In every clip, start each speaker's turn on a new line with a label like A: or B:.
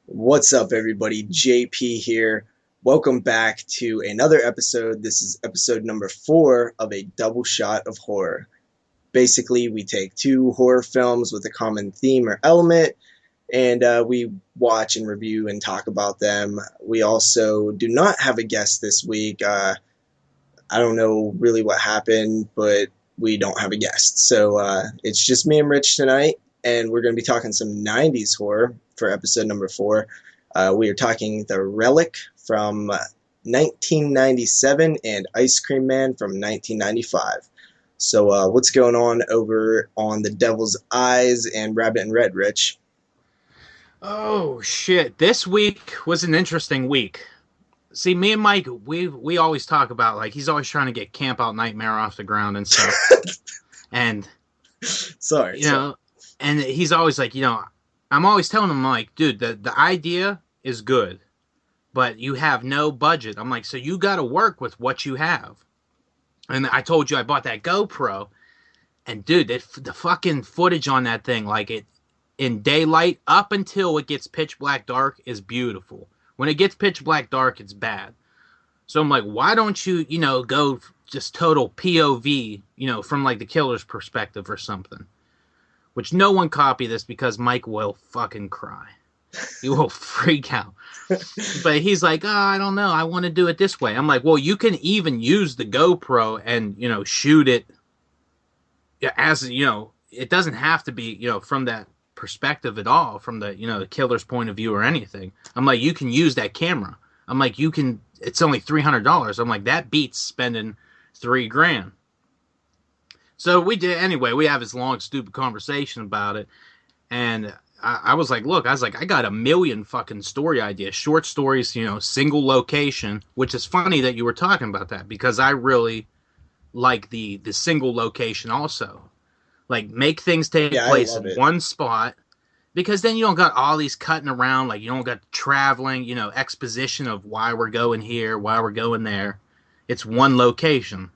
A: What's up, everybody? JP here. Welcome back to another episode. This is episode number 4 of a double shot of horror. Basically, we take two horror films with a common theme or element, and we watch and review and talk about them. We also do not have a guest this week. I don't know really what happened, but we don't have a guest. So it's just me and Rich tonight, and we're going to be talking some 90s horror for episode number 4. We are talking The Relic from 1997 and Ice Cream Man from 1995. So what's going on over on The Devil's Eyes and Rabbit and Red, Rich?
B: Oh shit. This week was an interesting week. See, me and Mike, we always talk about like he's always trying to get Camp Out Nightmare off the ground and stuff. And
A: Sorry,
B: you
A: sorry.
B: know, and he's always like, I'm always telling him like, dude, the idea is good, but you have no budget. I'm like, so you got to work with what you have. And I told you I bought that GoPro, and dude, the fucking footage on that thing, like it in daylight up until it gets pitch black dark is beautiful. When it gets pitch black dark, it's bad. So I'm like, why don't you, go just total POV, from like the killer's perspective or something? Which no one copy this because Mike will fucking cry. He will freak out. But he's like, oh, I don't know. I want to do it this way. I'm like, well, you can even use the GoPro and, shoot it as, it doesn't have to be, from that perspective at all, from the killer's point of view or anything. I'm like, you can use that camera. I'm like, it's only $300. I'm like, that beats spending $3,000. So we did anyway. We have this long, stupid conversation about it, and I was like, look, I got a million fucking story ideas, short stories, single location. Which is funny that you were talking about that because I really like the single location also. Like make things take
A: Yeah, I
B: place
A: love
B: in
A: it.
B: one spot because then you don't got all these cutting around. Like you don't got traveling, exposition of why we're going here, why we're going there. It's one location.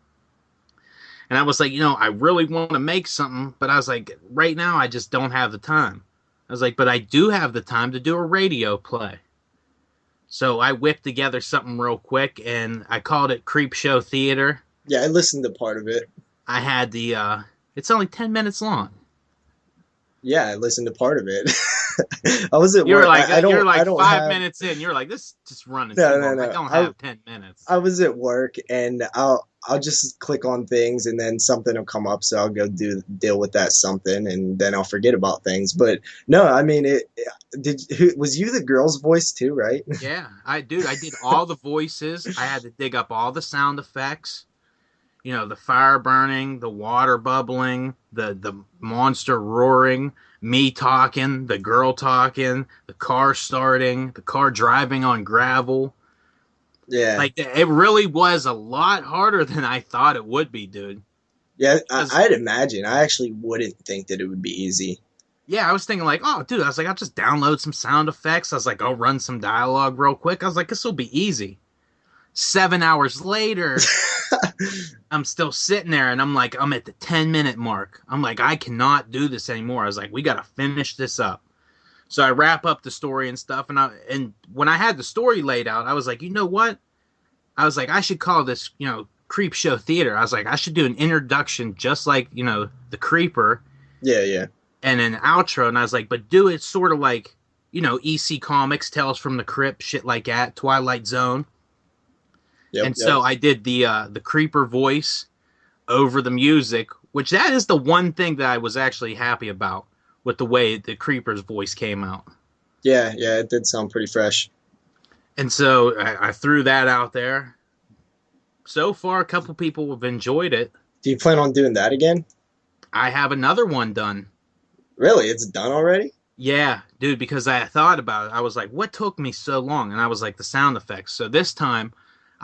B: And I was like, I really want to make something, but I was like, right now I just don't have the time. I was like, but I do have the time to do a radio play. So I whipped together something real quick and I called it Creep Show Theater.
A: Yeah, I listened to part of it.
B: I had it's only 10 minutes long.
A: Yeah, I listened to part of it. I was at
B: You're
A: work.
B: like,
A: I don't
B: 5 minutes in. You're like, this is just running too
A: no, no,
B: long. I
A: no.
B: don't have 10 minutes.
A: I was at work and I'll just click on things and then something will come up, so I'll go deal with that something and then I'll forget about things. But no, I mean was you the girl's voice too, right?
B: Yeah, I did all the voices. I had to dig up all the sound effects. The fire burning, the water bubbling, the monster roaring, me talking, the girl talking, the car starting, the car driving on gravel.
A: Yeah.
B: Like, it really was a lot harder than I thought it would be, dude.
A: Yeah,
B: Because,
A: I'd imagine. I actually wouldn't think that it would be easy.
B: yeah, I was thinking, like, oh, dude, I was like, I'll just download some sound effects. I was like, I'll run some dialogue real quick. I was like, this will be easy. 7 hours later, I'm still sitting there and I'm like, I'm at the 10-minute mark. I'm like, I cannot do this anymore. I was like, we got to finish this up. So I wrap up the story and stuff. And when I had the story laid out, I was like, you know what? I was like, I should call this, Creep Show Theater. I was like, I should do an introduction just like, the Creeper
A: Yeah, yeah.
B: and an outro. And I was like, but do it sort of like, EC Comics, Tales from the Crypt, shit like that, Twilight Zone.
A: Yep,
B: And
A: yep.
B: so I did the creeper voice over the music, which that is the one thing that I was actually happy about with the way the creeper's voice came out.
A: Yeah, yeah, it did sound pretty fresh.
B: And so I threw that out there. So far, a couple people have enjoyed it.
A: Do you plan on doing that again?
B: I have another one done.
A: Really? It's done already?
B: Yeah, dude, because I thought about it. I was like, what took me so long? And I was like, the sound effects. So this time,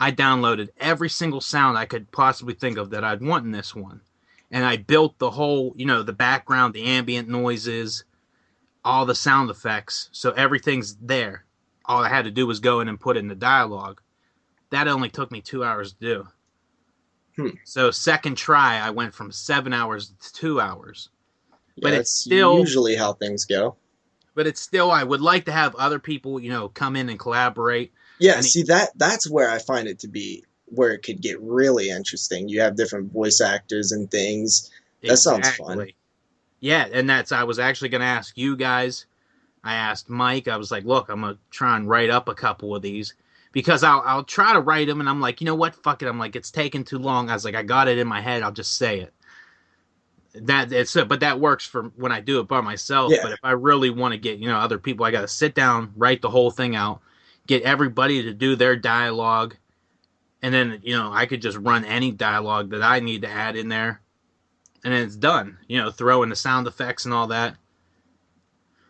B: I downloaded every single sound I could possibly think of that I'd want in this one. And I built the whole, the background, the ambient noises, all the sound effects. So everything's there. All I had to do was go in and put in the dialogue. That only took me 2 hours to do.
A: Hmm.
B: So second try, I went from 7 hours to 2 hours.
A: Yeah,
B: But it's
A: that's
B: still,
A: usually how things go.
B: But it's still, I would like to have other people, you know, come in and collaborate.
A: Yeah,
B: And
A: see that's where I find it to be where it could get really interesting. You have different voice actors and things. That sounds fun.
B: exactly. Yeah, and I was actually going to ask you guys. I asked Mike, I was like, look, I'm going to try and write up a couple of these because I'll try to write them. And I'm like, you know what? Fuck it. I'm like, it's taking too long. I was like, I got it in my head. I'll just say it. But that works for when I do it by myself.
A: Yeah.
B: But if I really want to get, you know, other people, I got to sit down, write the whole thing out, get everybody to do their dialogue. And then, you know, I could just run any dialogue that I need to add in there. And then it's done, you know, throw in the sound effects and all that.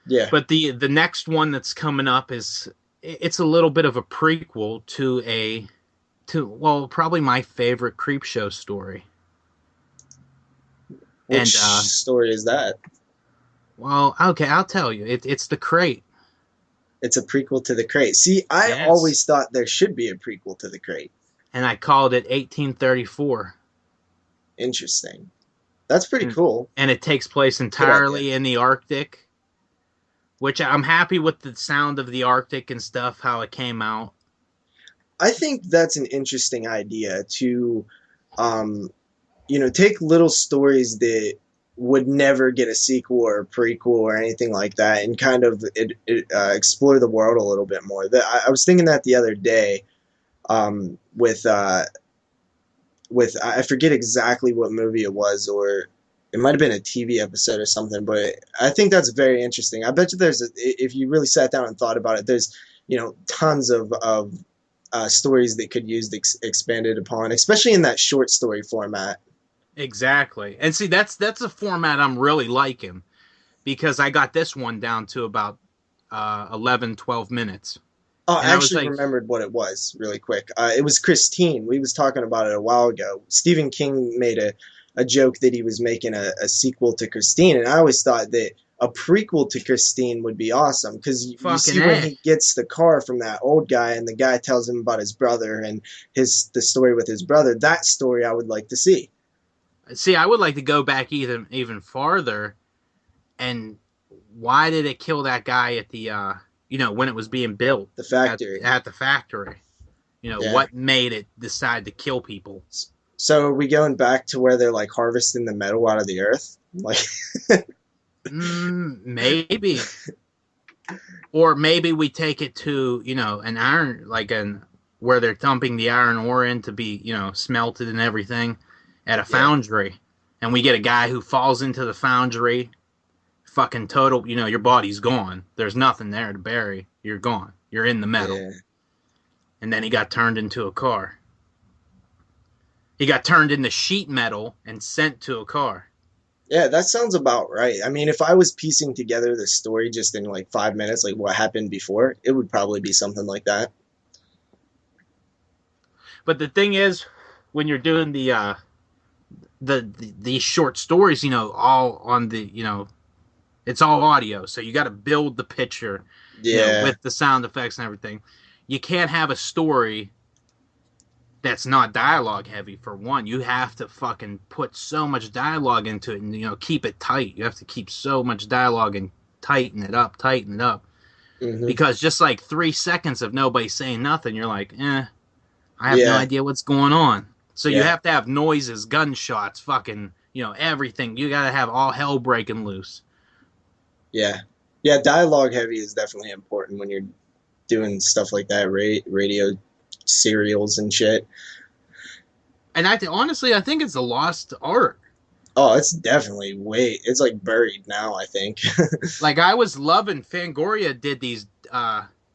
A: Yeah.
B: But the next one that's coming up it's a little bit of a prequel to probably my favorite Creepshow story.
A: Which story is that?
B: Well, okay, I'll tell you. It's The Crate.
A: It's a prequel to The Crate. See, I always thought there should be a prequel to The Crate.
B: And I called it 1834.
A: Interesting. That's pretty cool.
B: And it takes place entirely in the Arctic, which I'm happy with the sound of the Arctic and stuff, how it came out.
A: I think that's an interesting idea to, you know, take little stories that would never get a sequel or a prequel or anything like that and kind of explore the world a little bit more. I was thinking that the other day with I forget exactly what movie it was, or it might have been a TV episode or something, but I think that's very interesting. I bet you if you really sat down and thought about it, there's, you know, tons of stories that could use expanded upon, especially in that short story format.
B: Exactly. And see, that's a format I'm really liking because I got this one down to about 11, 12 minutes.
A: Oh, I actually remembered what it was really quick. It was Christine. We was talking about it a while ago. Stephen King made a joke that he was making a sequel to Christine, and I always thought that a prequel to Christine would be awesome because you see when he gets the car from that old guy and the guy tells him about his brother and the story with his brother. That story I would like to see.
B: See, I would like to go back even farther, and why did it kill that guy at the you know, when it was being built,
A: the factory
B: at the factory? You know, what made it decide to kill people?
A: So are we going back to where they're like harvesting the metal out of the earth? Like,
B: maybe, or maybe we take it to, you know, an iron, where they're dumping the iron ore in to be, you know, smelted and everything at a foundry, and we get a guy who falls into the foundry, fucking total, you know, your body's gone. There's nothing there to bury. You're gone. You're in the metal. Yeah. And then he got turned into a car. He got turned into sheet metal and sent to a car.
A: Yeah, that sounds about right. I mean, if I was piecing together the story just in like 5 minutes, like what happened before, it would probably be something like that.
B: But the thing is, when you're doing these short stories, you know, all on the, you know, it's all audio, so you got to build the picture, you know, with the sound effects and everything. You can't have a story that's not dialogue heavy. For one, you have to fucking put so much dialogue into it, and, you know, keep it tight. You have to keep so much dialogue and tighten it up, because just like 3 seconds of nobody saying nothing, you're like, I have no idea what's going on. So you have to have noises, gunshots, fucking, you know, everything. You got to have all hell breaking loose.
A: Yeah. Dialogue heavy is definitely important when you're doing stuff like that, radio serials and shit.
B: And honestly, I think it's a lost art.
A: Oh, it's definitely it's like buried now, I think.
B: Like, I was loving Fangoria did these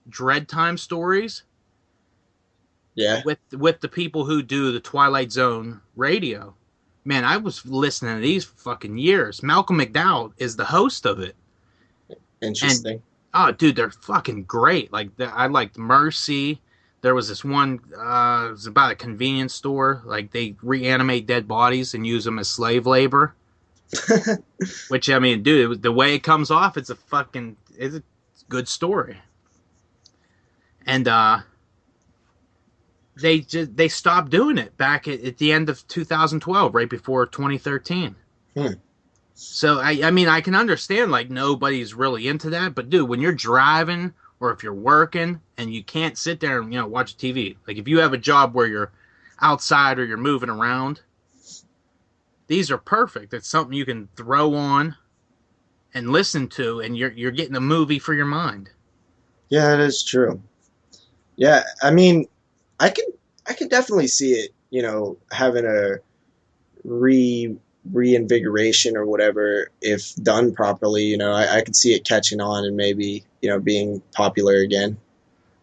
B: Dread Time stories.
A: Yeah.
B: With the people who do the Twilight Zone radio. Man, I was listening to these for fucking years. Malcolm McDowell is the host of it.
A: Interesting.
B: And, dude, they're fucking great. Like, I liked Mercy. There was this one, it was about a convenience store. Like, they reanimate dead bodies and use them as slave labor. Which, I mean, dude, the way it comes off, it's a good story. And, they stopped doing it back at the end of 2012, right before 2013. So I mean, I can understand like nobody's really into that, but dude, when you're driving or if you're working and you can't sit there and watch TV, like if you have a job where you're outside or you're moving around, these are perfect. It's something you can throw on and listen to, and you're getting a movie for your mind.
A: Yeah, that is true. Yeah, I mean, I can I can definitely see it, having a re reinvigoration or whatever if done properly. I could see it catching on and maybe, being popular again.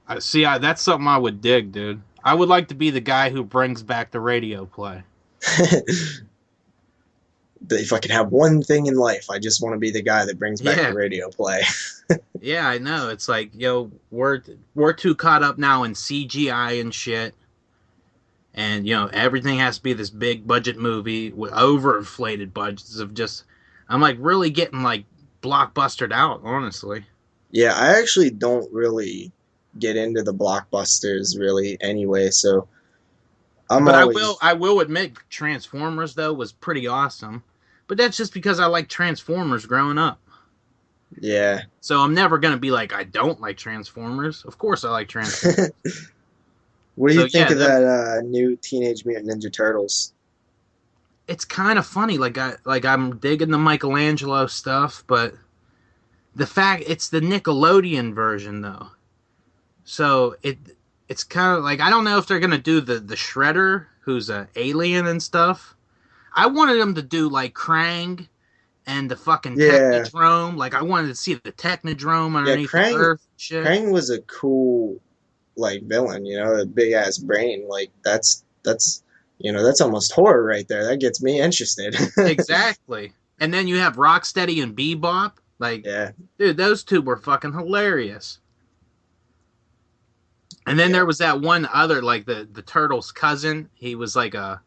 B: I see. That's something I would dig, dude. I would like to be the guy who brings back the radio play.
A: If I could have one thing in life, I just want to be the guy that brings back the
B: Yeah,
A: radio play.
B: yeah, I know. It's like, we're too caught up now in CGI and shit, and everything has to be this big budget movie with overinflated budgets of just. I'm like really getting like blockbustered out, honestly.
A: Yeah, I actually don't really get into the blockbusters really anyway, so I'm
B: But
A: always
B: I will admit, Transformers though was pretty awesome. But that's just because I like Transformers growing up.
A: yeah.
B: So I'm never gonna be like I don't like Transformers. Of course I like Transformers.
A: What do you
B: So
A: think
B: yeah,
A: of that new Teenage Mutant Ninja Turtles?
B: it's kind of funny. I'm digging the Michelangelo stuff, but the fact it's the Nickelodeon version though. So it's kind of like I don't know if they're gonna do the Shredder who's a alien and stuff. I wanted them to do like Krang and the fucking
A: Yeah,
B: Technodrome. Like I wanted to see the Technodrome
A: yeah.
B: underneath the
A: Krang
B: Earth and shit.
A: Krang was a cool like villain, a big ass brain. Like that's almost horror right there. That gets me interested.
B: Exactly. And then you have Rocksteady and Bebop. Like,
A: Yeah,
B: dude, those two were fucking hilarious. And then
A: yeah.
B: there was that one other, like the turtle's cousin. He was like a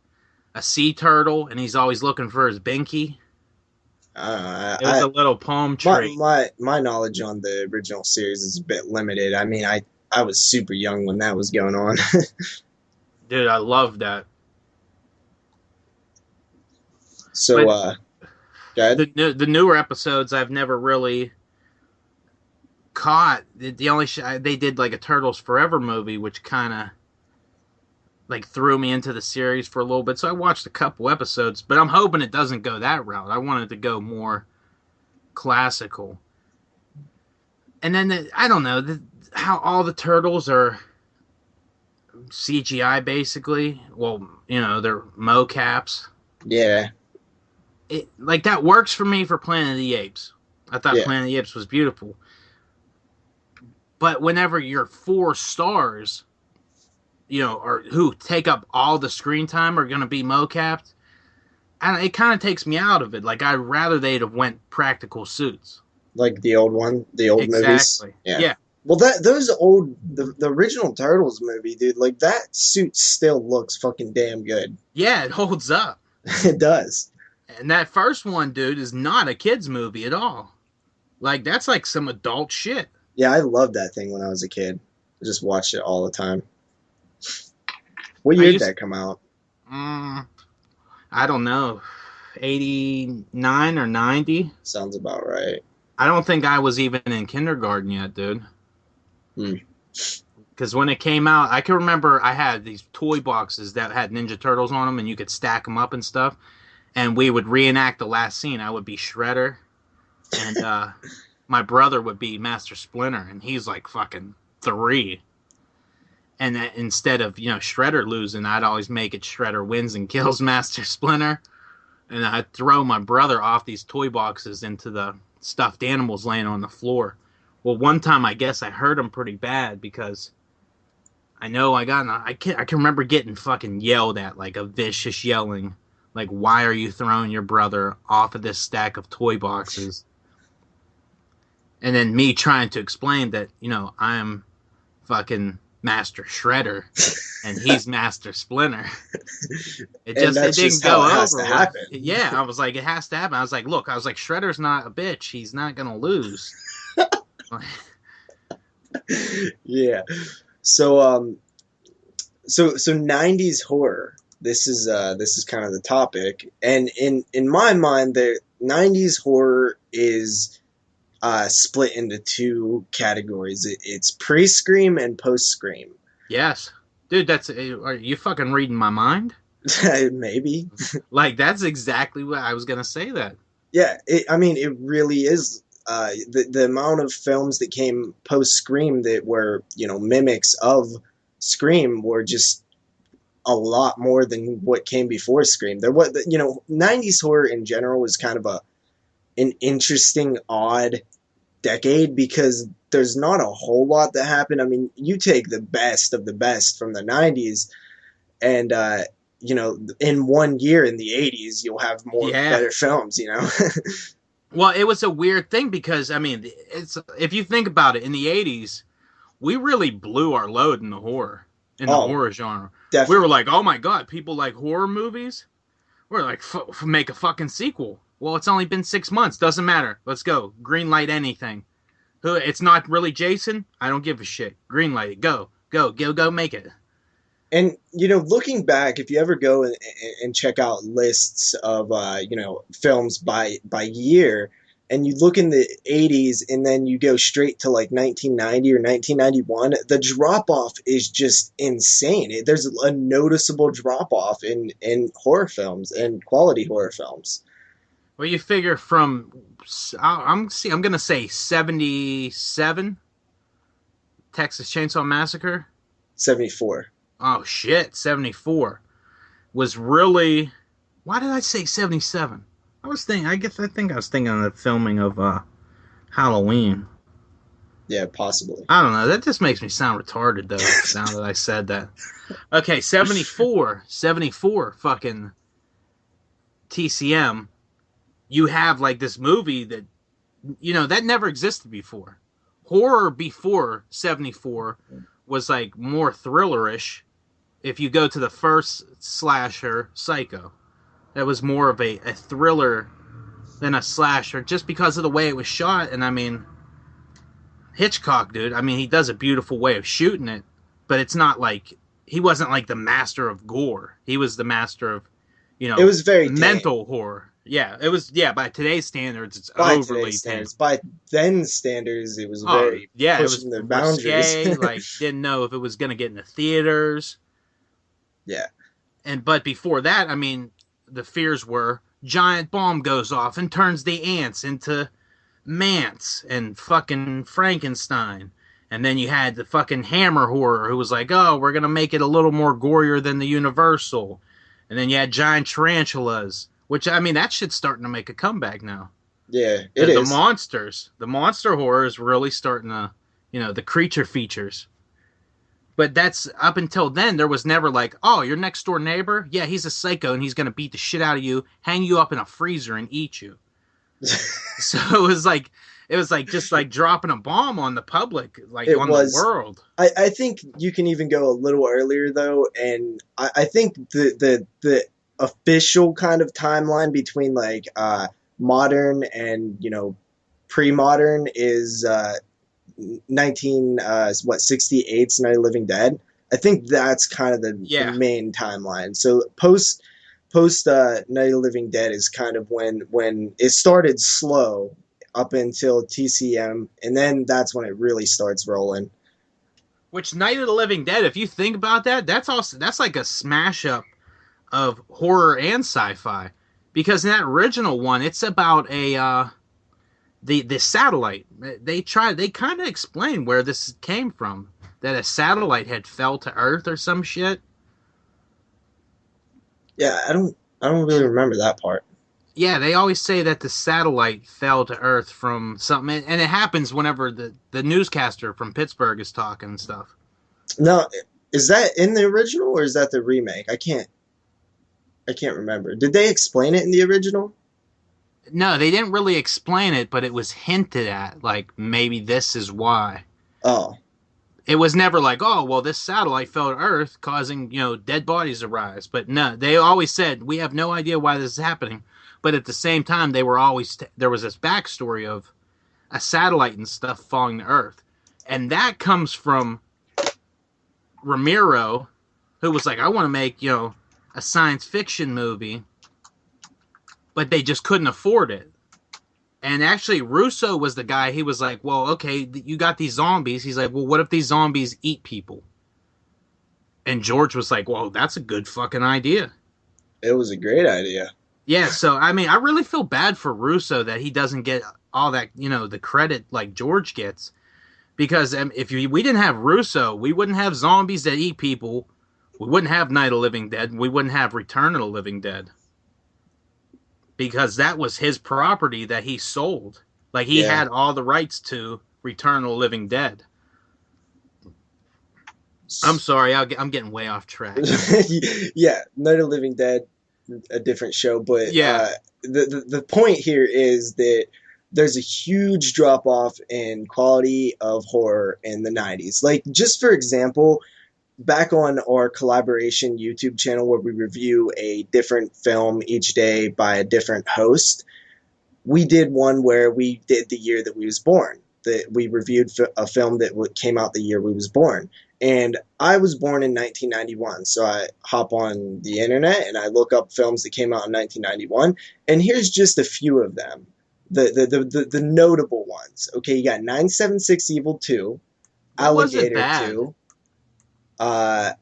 B: sea turtle, and he's always looking for his binky.
A: I don't know.
B: It was a little palm
A: My
B: tree.
A: my knowledge on the original series is a bit limited. I mean, I was super young when that was going on.
B: Dude, I love that.
A: So,
B: But
A: go ahead.
B: the newer episodes, I've never really caught. The only they did like a Turtles Forever movie, which kind of like threw me into the series for a little bit. So I watched a couple episodes, but I'm hoping it doesn't go that route. I wanted to go more classical. And then I don't know how all the turtles are CGI basically. Well, they're mocaps.
A: Yeah,
B: It like that works for me for Planet of the Apes. I thought
A: yeah.
B: Planet of the Apes was beautiful. But whenever your 4 stars, or who take up all the screen time are going to be mocapped, it kind of takes me out of it. Like I'd rather they'd have went practical suits.
A: Like the old one, the old movies.
B: Exactly.
A: Yeah.
B: Yeah.
A: Well, the original Turtles movie, dude. Like that suit still looks fucking damn good.
B: Yeah, it holds up.
A: It does.
B: And that first one, dude, is not a kids movie at all. Like that's like some adult shit.
A: Yeah, I loved that thing when I was a kid. I just watched it all the time. What
B: I
A: year did
B: used
A: that come out?
B: mm, I don't know, 89 or 90.
A: Sounds about right.
B: I don't think I was even in kindergarten yet, dude.
A: Hmm.
B: Because when it came out, I can remember I had these toy boxes that had Ninja Turtles on them, and you could stack them up and stuff. And we would reenact the last scene. I would be Shredder, and my brother would be Master Splinter, and he's like fucking 3. And instead of Shredder losing, I'd always make it Shredder wins and kills Master Splinter, and I'd throw my brother off these toy boxes into the stuffed animals laying on the floor. Well, one time I guess I hurt him pretty bad because I know I can remember getting fucking yelled at, like a vicious yelling, like why are you throwing your brother off of this stack of toy boxes? And then me trying to explain that I'm fucking Master Shredder and he's Master Splinter. It
A: And that's
B: didn't
A: just
B: go
A: how it has
B: over
A: to
B: well.
A: happen.
B: Yeah, I was like, it has to happen. I was like, Shredder's not a bitch. He's not gonna lose.
A: Yeah. So 90's horror. this is kind of the topic. And in my mind, the '90s horror is split into two categories. It's pre-scream and post-scream.
B: Yes, dude, are you fucking reading my mind?
A: Maybe.
B: Like that's exactly what I was gonna say. That
A: Yeah, I mean, it really is. The amount of films that came post Scream that were, mimics of Scream were just a lot more than what came before Scream. There was, '90s horror in general was kind of an interesting, odd decade because there's not a whole lot that happened. I mean, you take the best of the best from the '90s, and in one year in the '80s, you'll have more
B: yeah.
A: better films.
B: Well, it was a weird thing because I mean, it's if you think about it, in the '80s, we really blew our load in the horror
A: Oh,
B: genre. We
A: definitely.
B: were like, oh my god, people like horror movies. We're like, make a fucking sequel. Well, it's only been 6 months. Doesn't matter. Let's go. Green light anything. It's not really Jason. I don't give a shit. Green light it. Go. Go. Go. Go. Make it.
A: And looking back, if you ever go and check out lists of films by year, and you look in the '80s, and then you go straight to like 1990 or 1991, the drop off is just insane. There's a noticeable drop off in horror films and quality horror films.
B: Well, you figure from I'm gonna say 77 Texas Chainsaw Massacre.
A: '74.
B: Oh shit, 74 was really. Why did I say 77? I think I was thinking of the filming of Halloween.
A: Yeah, possibly.
B: I don't know. That just makes me sound retarded though. Now that I said that. Okay, 74, 74 fucking TCM. You have like this movie that that never existed before. Horror before 74 was like more thrillerish. If you go to the first slasher, Psycho, that was more of a thriller than a slasher just because of the way it was shot. And I mean, Hitchcock, dude, I mean, he does a beautiful way of shooting it, but it's not like he wasn't like the master of gore. He was the master of,
A: It was very
B: mental horror. Yeah, it was. Yeah, by today's standards, it's
A: by
B: overly
A: today's
B: tame.
A: standards. By then standards, it was
B: Oh
A: very
B: yeah, it was
A: pushing the boundaries.
B: risque. Like didn't know if it was gonna get into theaters.
A: Yeah.
B: But before that, I mean, the fears were giant bomb goes off and turns the ants into Mance and fucking Frankenstein. And then you had the fucking Hammer horror who was like, oh, we're gonna make it a little more gorier than the Universal. And then you had giant tarantulas, which I mean that shit's starting to make a comeback now.
A: Yeah, it is.
B: The monster horror is really starting to, the creature features. But that's up until then, there was never like, oh, your next door neighbor, yeah, he's a psycho and he's gonna beat the shit out of you, hang you up in a freezer and eat you. So it was like just like dropping a bomb on the public, like
A: It
B: on
A: was.
B: the world.
A: I think you can even go a little earlier though, and I think the official kind of timeline between like modern and pre-modern is 1968's Night of the Living Dead. I think that's kind of the main timeline. So post Night of the Living Dead is kind of when it started slow up until TCM, and then that's when it really starts rolling.
B: Which Night of the Living Dead, if you think about that, that's like a smash up of horror and sci-fi, because in that original one, it's about a the satellite. They kind of explain where this came from, that a satellite had fell to Earth or some shit.
A: Yeah, I don't really remember that part.
B: Yeah, they always say that the satellite fell to Earth from something, and it happens whenever the newscaster from Pittsburgh is talking and stuff.
A: No, is that in the original or is that the remake? I can't remember. Did they explain it in the original?
B: No, they didn't really explain it, but it was hinted at, like maybe this is why.
A: Oh.
B: It was never like, oh, well, this satellite fell to Earth, causing, dead bodies to rise. But no, they always said, we have no idea why this is happening. But at the same time, they were always, there was this backstory of a satellite and stuff falling to Earth. And that comes from Ramiro, who was like, I want to make, a science fiction movie, but they just couldn't afford it. And actually, Russo was the guy. He was like, well, okay, you got these zombies. He's like, well, what if these zombies eat people? And George was like, well, that's a good fucking idea.
A: It was a great idea.
B: Yeah, so, I mean, I really feel bad for Russo that he doesn't get all that, the credit like George gets. Because if we didn't have Russo, we wouldn't have zombies that eat people. We wouldn't have Night of the Living Dead. We wouldn't have Return of the Living Dead. Because that was his property that he sold. Like, he
A: Yeah.
B: had all the rights to Return of the Living Dead. I'm sorry, I'm getting way off track.
A: Yeah, Night of the Living Dead, a different show, but
B: Yeah.
A: the point here is that there's a huge drop off in quality of horror in the 90s. Like, just for example, back on our collaboration YouTube channel where we review a different film each day by a different host, we did one where we did the year that we was born. That we reviewed a film that came out the year we was born. And I was born in 1991, so I hop on the internet and I look up films that came out in 1991, and here's just a few of them. The notable ones. Okay, you got 976 Evil 2,
B: That wasn't
A: Alligator
B: bad.
A: 2,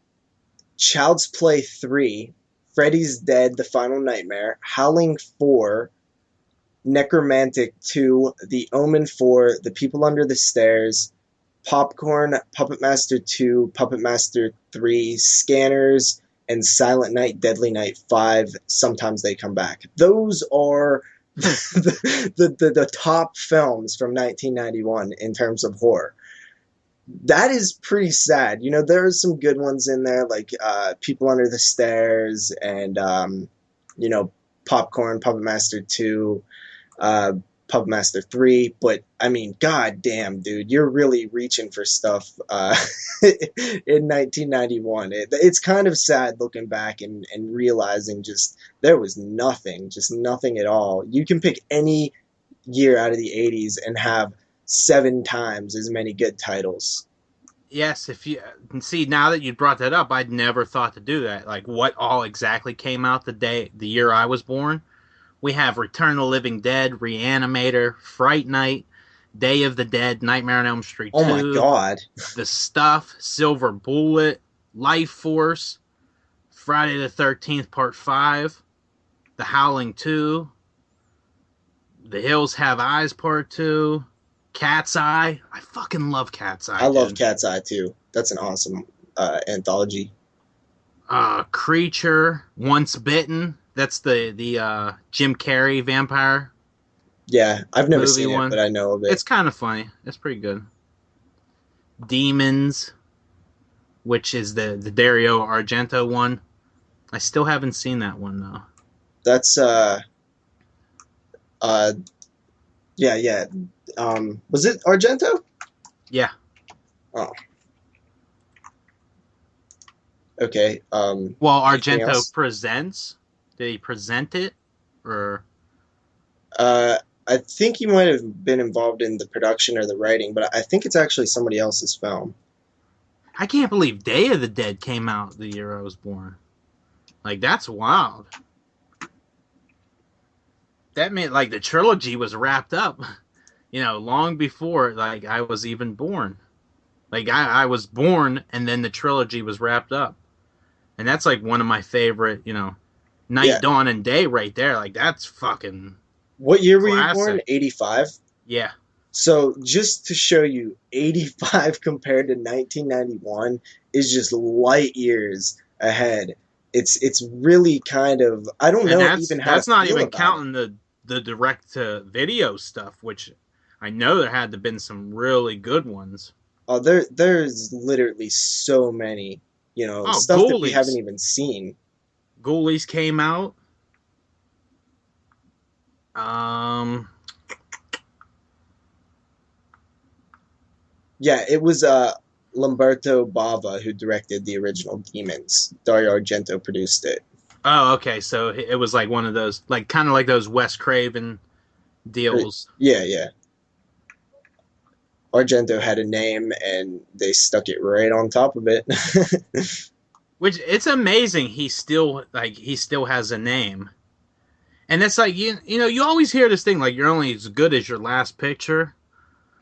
A: Child's Play 3, Freddy's Dead, The Final Nightmare, Howling 4, Necromantic 2, The Omen 4, The People Under the Stairs, Popcorn, Puppet Master 2, Puppet Master 3, Scanners, and Silent Night, Deadly Night 5, Sometimes They Come Back. Those are the top films from 1991 in terms of horror. That is pretty sad. There are some good ones in there, like People Under the Stairs and, Popcorn, Puppet Master 2, Puppet Master 3, but I mean, god damn, dude, you're really reaching for stuff in 1991. It's kind of sad looking back and realizing just there was just nothing at all. You can pick any year out of the 80s and have 7 times as many good titles.
B: Yes, if you see now that you brought that up, I'd never thought to do that. Like, what all exactly came out the year I was born? We have Return of the Living Dead, Reanimator, Fright Night, Day of the Dead, Nightmare on Elm Street 2,
A: Oh my god.
B: The Stuff, Silver Bullet, Life Force, Friday the 13th Part 5, The Howling 2, The Hills Have Eyes Part 2, Cat's Eye. I fucking love Cat's Eye.
A: I love Cat's Eye too. That's an awesome anthology.
B: Creature, Once Bitten. That's the Jim Carrey vampire.
A: Yeah, I've never
B: movie
A: seen it,
B: one.
A: but I know of it.
B: It's kind of funny. It's pretty good. Demons, which is the Dario Argento one. I still haven't seen that one though.
A: That's yeah. Was it Argento?
B: Yeah.
A: Oh. Okay.
B: Well,
A: anything
B: Argento
A: else?
B: presents. Did he present it, or
A: I think he might have been involved in the production or the writing, but I think it's actually somebody else's film.
B: I can't believe Day of the Dead came out the year I was born. Like, that's wild. That meant like the trilogy was wrapped up, long before like I was even born. Like I was born and then the trilogy was wrapped up. And that's like one of my favorite, Night,
A: Yeah.
B: Dawn, and Day right there. Like, that's fucking
A: What year were you
B: classic.
A: born? 85?
B: Yeah.
A: So just to show you, 85 compared to 1991 is just light years ahead. It's really kind of, I don't know even how
B: that's
A: to
B: not
A: feel
B: even
A: about
B: counting the direct to video stuff, which I know there had to been some really good ones.
A: Oh, there's literally so many,
B: Oh,
A: stuff that we
B: Ghoulies.
A: haven't even seen.
B: Ghoulies came out. Um,
A: Yeah, it was Lamberto Bava who directed the original Demons. Dario Argento produced it.
B: oh, okay. So it was like one of those, like kind of like those Wes Craven deals.
A: Yeah. Argento had a name and they stuck it right on top of it.
B: Which it's amazing he still has a name. And it's like you know, you always hear this thing like you're only as good as your last picture.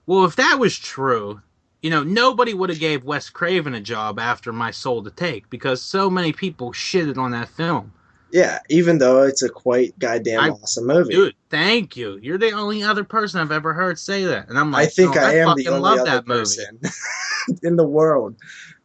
B: Well, if that was true, you know, nobody would have gave Wes Craven a job after My Soul to Take because so many people shitted on that film.
A: Yeah, even though it's a quite goddamn awesome movie.
B: Dude, thank you. You're the only other person I've ever heard say that. And I'm like,
A: I think
B: no,
A: I am the
B: fucking
A: only
B: love
A: other
B: that
A: person in the world.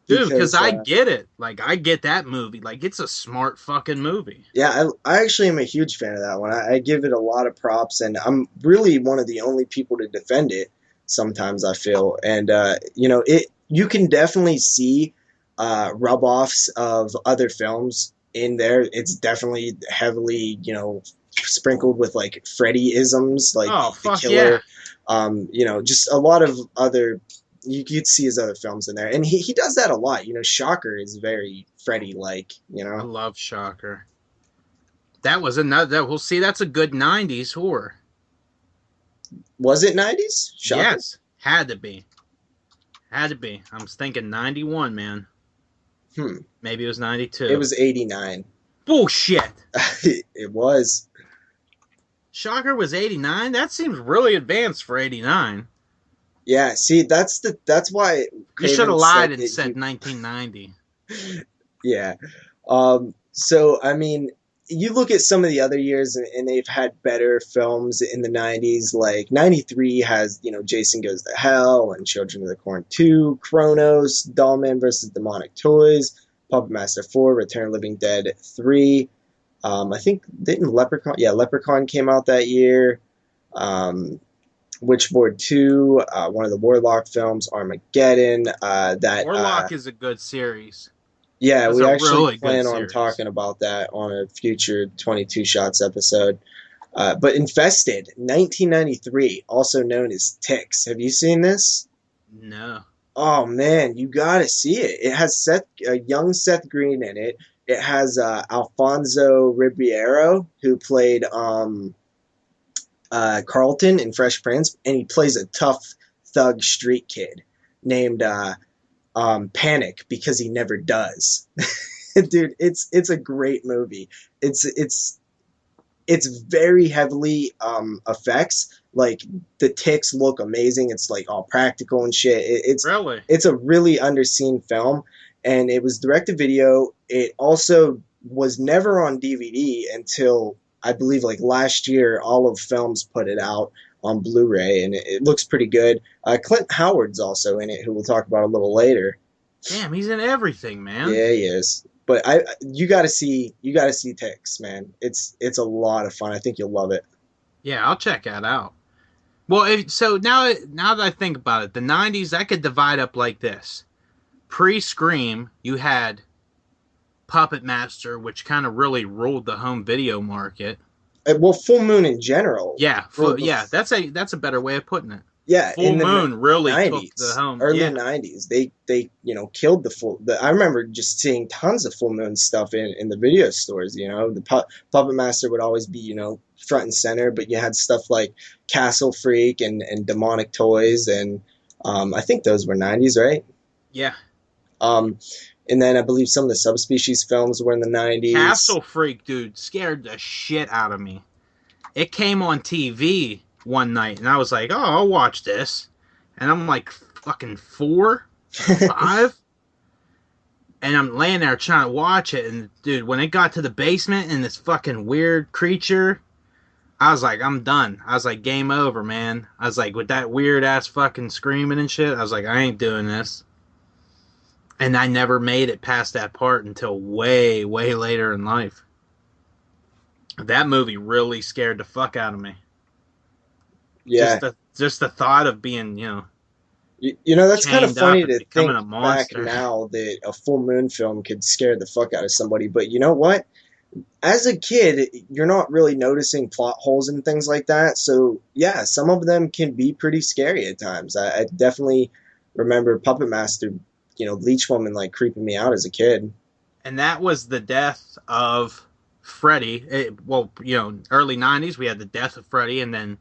B: Dude, because I get it. Like, I get that movie. Like, it's a smart fucking movie.
A: Yeah, I actually am a huge fan of that one. I give it a lot of props, and I'm really one of the only people to defend it sometimes, I feel. And, you know, you can definitely see rub-offs of other films in there. It's definitely heavily, you know, sprinkled with, like, Freddy-isms, like the Killer.
B: Yeah.
A: You know, just a lot of other... You'd see his other films in there, and he does that a lot. You know, Shocker is very Freddy-like. You know,
B: I love Shocker. That was another. We'll see. That's a good '90s horror.
A: Was it '90s? Shocker?
B: Yes, had to be. Had to be. I was thinking '91, man. Maybe it was '92.
A: It was '89.
B: Bullshit.
A: It was.
B: Shocker was '89. That seems really advanced for '89.
A: Yeah, see, that's why
B: you should have lied and said 1990.
A: Yeah. So I mean, you look at some of the other years, and they've had better films in the '90s. Like '93 has, you know, Jason Goes to Hell and Children of the Corn 2, Kronos, Dollman vs. Demonic Toys, Puppet Master 4, Return of the Living Dead 3. I think didn't Leprechaun? Yeah, Leprechaun came out that year. Witchboard 2, one of the Warlock films, Armageddon.
B: Warlock is a good series.
A: Yeah, we actually really plan on talking about that on a future 22 Shots episode. But Infested, 1993, also known as Ticks. Have you seen this?
B: No.
A: Oh, man, you got to see it. It has young Seth Green in it. It has Alfonso Ribeiro, who played... Carlton in Fresh Prince, and he plays a tough thug street kid named Panic because he never does. Dude, it's a great movie. It's very heavily effects. Like the ticks look amazing. It's like all practical and shit. It's a really underseen film, and it was direct to video. It also was never on DVD until I believe like last year. Olive Films put it out on Blu-ray, and it looks pretty good. Clint Howard's also in it, who we'll talk about a little later.
B: Damn, he's in everything, man.
A: Yeah, he is. But you got to see Ticks, man. It's a lot of fun. I think you'll love it.
B: Yeah, I'll check that out. Well, so now that I think about it, the '90s I could divide up like this: pre-Scream, you had Puppet Master, which kind of really ruled the home video market.
A: Well, Full Moon in general.
B: Yeah, that's a better way of putting it.
A: Yeah,
B: Full Moon really
A: 90s,
B: took the home.
A: Early 90s. They killed the I remember just seeing tons of Full Moon stuff in the video stores. The Puppet Master would always be front and center, but you had stuff like Castle Freak and Demonic Toys, and I think those were 90s, right?
B: Yeah.
A: And then I believe some of the Subspecies films were in the 90s.
B: Castle Freak, dude, scared the shit out of me. It came on TV one night, and I was like, oh, I'll watch this. And I'm like fucking 4, 5. And I'm laying there trying to watch it, and dude, when it got to the basement and this fucking weird creature, I was like, I'm done. I was like, game over, man. I was like, with that weird ass fucking screaming and shit, I was like, I ain't doing this. And I never made it past that part until way, way later in life. That movie really scared the fuck out of me.
A: Yeah.
B: Just the thought of being,
A: that's kind of funny to think back
B: monster.
A: now that a Full Moon film could scare the fuck out of somebody. But you know what? As a kid, you're not really noticing plot holes and things like that. So, yeah, some of them can be pretty scary at times. I definitely remember Puppet Master, Leech Woman, like, creeping me out as a kid.
B: And that was the death of Freddy. Early 90s, we had the death of Freddy, and then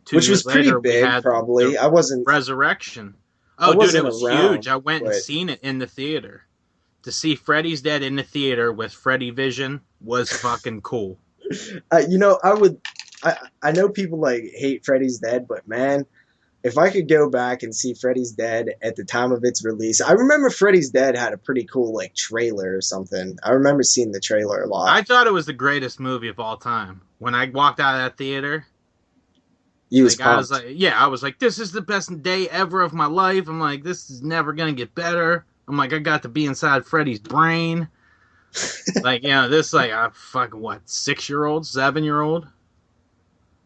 B: 2
A: Which
B: years
A: was pretty
B: later,
A: big,
B: we had
A: probably. I wasn't...
B: Resurrection. Oh, dude, it was huge. I went and seen it in the theater. to see Freddy's Dead in the theater with Freddy Vision was fucking cool.
A: You know, I would. I know people like hate Freddy's Dead, but man, if I could go back and see Freddy's Dead at the time of its release, I remember Freddy's Dead had a pretty cool like trailer or something. I remember seeing the trailer a lot.
B: I thought it was the greatest movie of all time. When I walked out of that theater,
A: You was
B: like I was
A: pumped.
B: like, yeah, I was like, this is the best day ever of my life. I'm like, this is never gonna get better. I'm like, I got to be inside Freddy's brain. Like, this like a fucking what, 6-year-old, 7-year-old.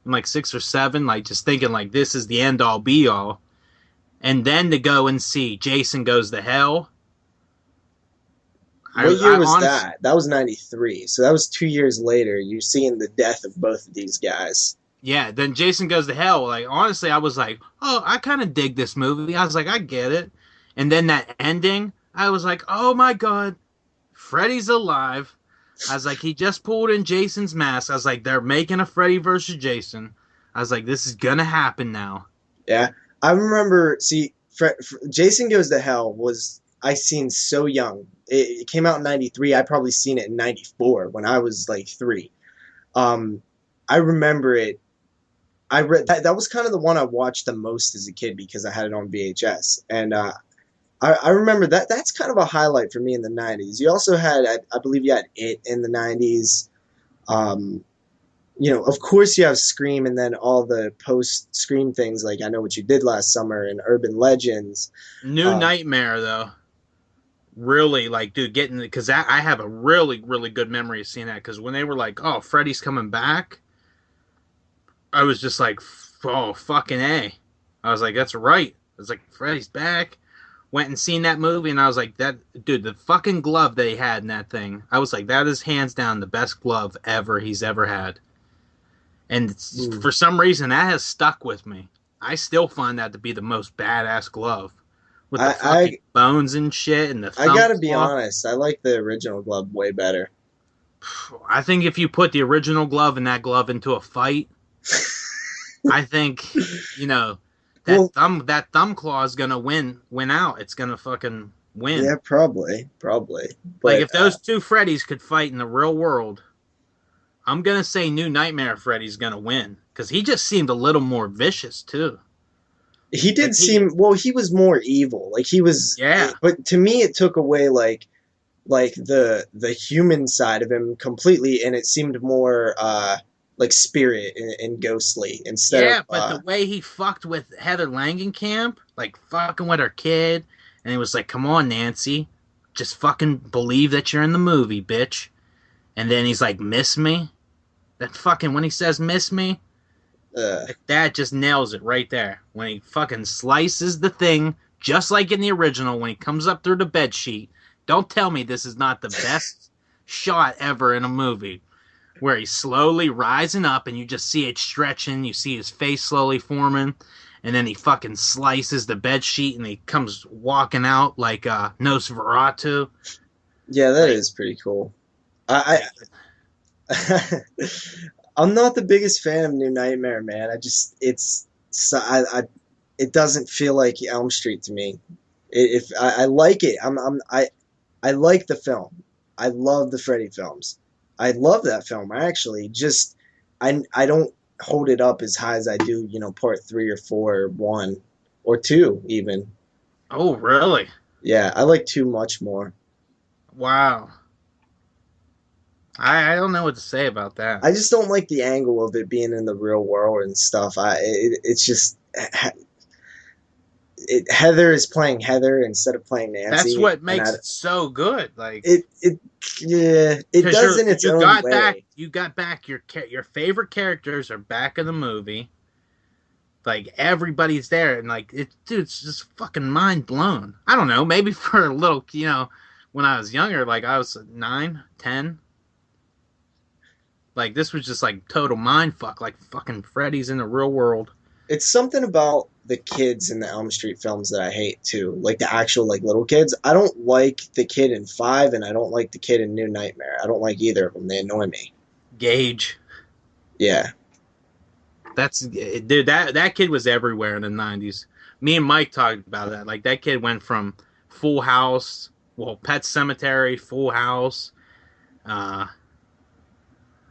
B: I'm like 6 or 7, like just thinking like this is the end all be all. And then to go and see Jason Goes to Hell.
A: What year was that? That was 93. So that was 2 years later. You're seeing the death of both of these guys.
B: Yeah, then Jason Goes to Hell. Like, honestly, I was like, oh, I kind of dig this movie. I was like, I get it. And then that ending, I was like, oh my God, Freddy's alive. I was like, he just pulled in Jason's mask. I was like, they're making a Freddy versus Jason. I was like, this is going to happen now.
A: Yeah. I remember, see, Jason Goes to Hell was, I seen so young. It came out in 93. I probably seen it in 94 when I was like 3. I remember it. I read that was kind of the one I watched the most as a kid because I had it on VHS. And I remember that's kind of a highlight for me in the 90s. You also had, I believe you had It in the 90s. Of course you have Scream and then all the post-Scream things like I Know What You Did Last Summer and Urban Legends.
B: New Nightmare, though. Really, like, dude, because I have a really, really good memory of seeing that. Because when they were like, oh, Freddy's coming back, I was just like, oh, fucking A. I was like, that's right. I was like, Freddy's back. Went and seen that movie, and I was like, that dude, the fucking glove they had in that thing. I was like, that is hands down the best glove he's ever had. And for some reason, that has stuck with me. I still find that to be the most badass glove. With the fucking bones and shit and the thumb
A: I gotta be honest, I like the original glove way better.
B: I think if you put the original glove and that glove into a fight, I think, that thumb claw is gonna win out. It's gonna fucking win.
A: Yeah, probably. But,
B: like if those two Freddys could fight in the real world, I'm gonna say New Nightmare Freddy's gonna win because he just seemed a little more vicious too.
A: He did seem he was more evil. Like he was,
B: yeah.
A: But to me, it took away like the human side of him completely, and it seemed more like spirit and ghostly instead.
B: Yeah, but the way he fucked with Heather Langenkamp, like fucking with her kid, and he was like, "Come on, Nancy, just fucking believe that you're in the movie, bitch." And then he's like, "Miss me." That fucking when he says "miss me." That just nails it right there. When he fucking slices the thing, just like in the original, when he comes up through the bed sheet. Don't tell me this is not the best shot ever in a movie. Where he's slowly rising up and you just see it stretching. You see his face slowly forming. And then he fucking slices the bed sheet and he comes walking out like Nosferatu.
A: Yeah, that is pretty cool. I'm not the biggest fan of New Nightmare, man. It doesn't feel like Elm Street to me. I like it. I like the film. I love the Freddy films. I love that film. I don't hold it up as high as I do, part 3 or 4 or 1 or 2 even.
B: Oh, really?
A: Yeah, I like 2 much more.
B: Wow. I don't know what to say about that.
A: I just don't like the angle of it being in the real world and stuff. It's just Heather is playing Heather instead of playing Nancy.
B: That's what makes it so good. Like
A: it does in its own way.
B: You got back your favorite characters are back in the movie. Like everybody's there, and like it's just fucking mind blown. I don't know, maybe for a little, when I was younger, like I was 9, 10. Like this was just like total mind fuck. Like fucking Freddy's in the real world.
A: It's something about the kids in the Elm Street films that I hate too. Like the actual like little kids. I don't like the kid in 5 and I don't like the kid in New Nightmare. I don't like either of them. They annoy me.
B: Gage.
A: Yeah.
B: Dude, that kid was everywhere in the 90s. Me and Mike talked about that. Like that kid went from Full House Well, Pet Cemetery, Full House, uh,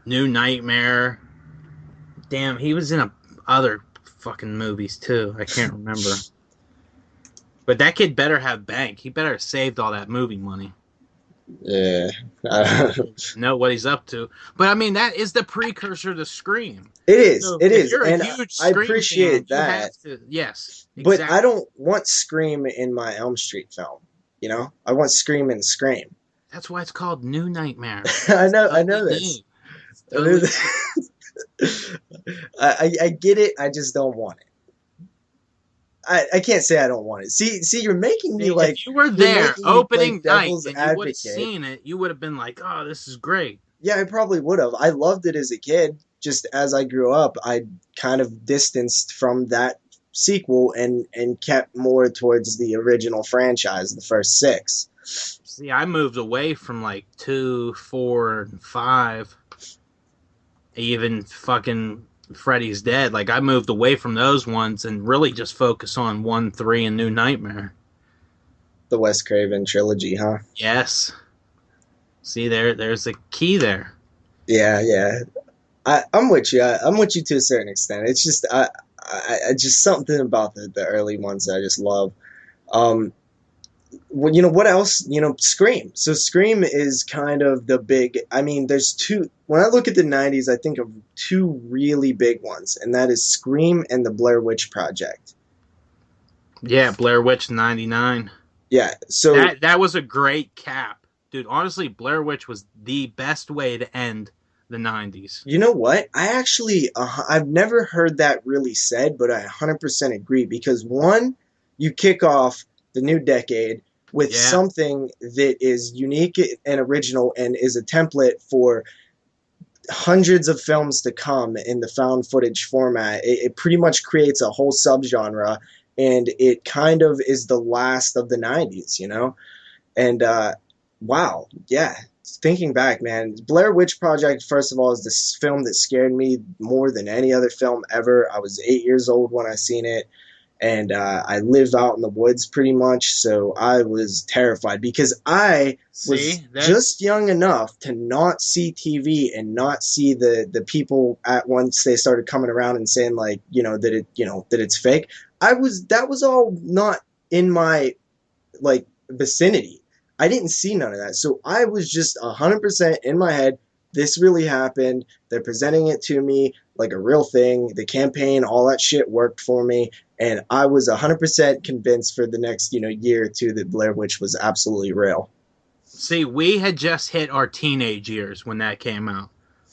B: New Nightmare. Damn, he was in other fucking movies too. I can't remember. But that kid better have bank. He better have saved all that movie money.
A: Yeah.
B: Know what he's up to. But I mean, that is the precursor to Scream.
A: It is.
B: So
A: It
B: if
A: is.
B: you're a
A: And
B: huge
A: I
B: Scream fan,
A: appreciate
B: you have
A: that.
B: to. Yes,
A: But I
B: exactly.
A: don't want Scream in my Elm Street film. You know? I want Scream in Scream.
B: That's why it's called New Nightmare.
A: I
B: It's
A: know. I know
B: totally new.
A: this.
B: It's
A: I know
B: totally new.
A: this. I get it. I just don't want it. I can't say I don't want it. See, you're making me
B: See, if
A: like
B: you were
A: you're
B: there
A: making me play
B: opening night
A: devil's
B: and you would have
A: advocate.
B: seen it, you would have been like, "Oh, this is great."
A: Yeah, I probably would have. I loved it as a kid. Just as I grew up, I kind of distanced from that sequel and kept more towards the original franchise, the first six.
B: See, I moved away from like 2, 4, and 5. Even fucking Freddy's Dead. Like I moved away from those ones and really just focus on 1, 3, and New Nightmare.
A: The Wes Craven trilogy, huh?
B: Yes. See there's a key there.
A: Yeah, yeah. I'm with you. I'm with you to a certain extent. It's just I just something about the early ones that I just love. Um, well, what else? Scream. So Scream is kind of the big. I mean, there's two. When I look at the '90s, I think of two really big ones, and that is Scream and the Blair Witch Project.
B: Yeah, Blair Witch 99.
A: Yeah. So
B: That was a great cap. Dude, honestly, Blair Witch was the best way to end the 90s.
A: you know what? I've never heard that really said, but I 100% agree because one, you kick off the new decade with
B: Yeah.
A: something that is unique and original and is a template for hundreds of films to come in the found footage format. It pretty much creates a whole subgenre, and it kind of is the last of the '90s, And wow, yeah. Thinking back, man, Blair Witch Project, first of all, is this film that scared me more than any other film ever. I was 8 years old when I seen it, and I live out in the woods pretty much, so I was terrified because I was
B: See?
A: just young enough to not see TV and not see the people at once they started coming around and saying like, that it's fake. That was all not in my like vicinity. I didn't see none of that. So I was just 100% in my head. This really happened. They're presenting it to me like a real thing. The campaign, all that shit worked for me. And I was 100% convinced for the next, year or two that Blair Witch was absolutely real.
B: See, we had just hit our teenage years when that came out.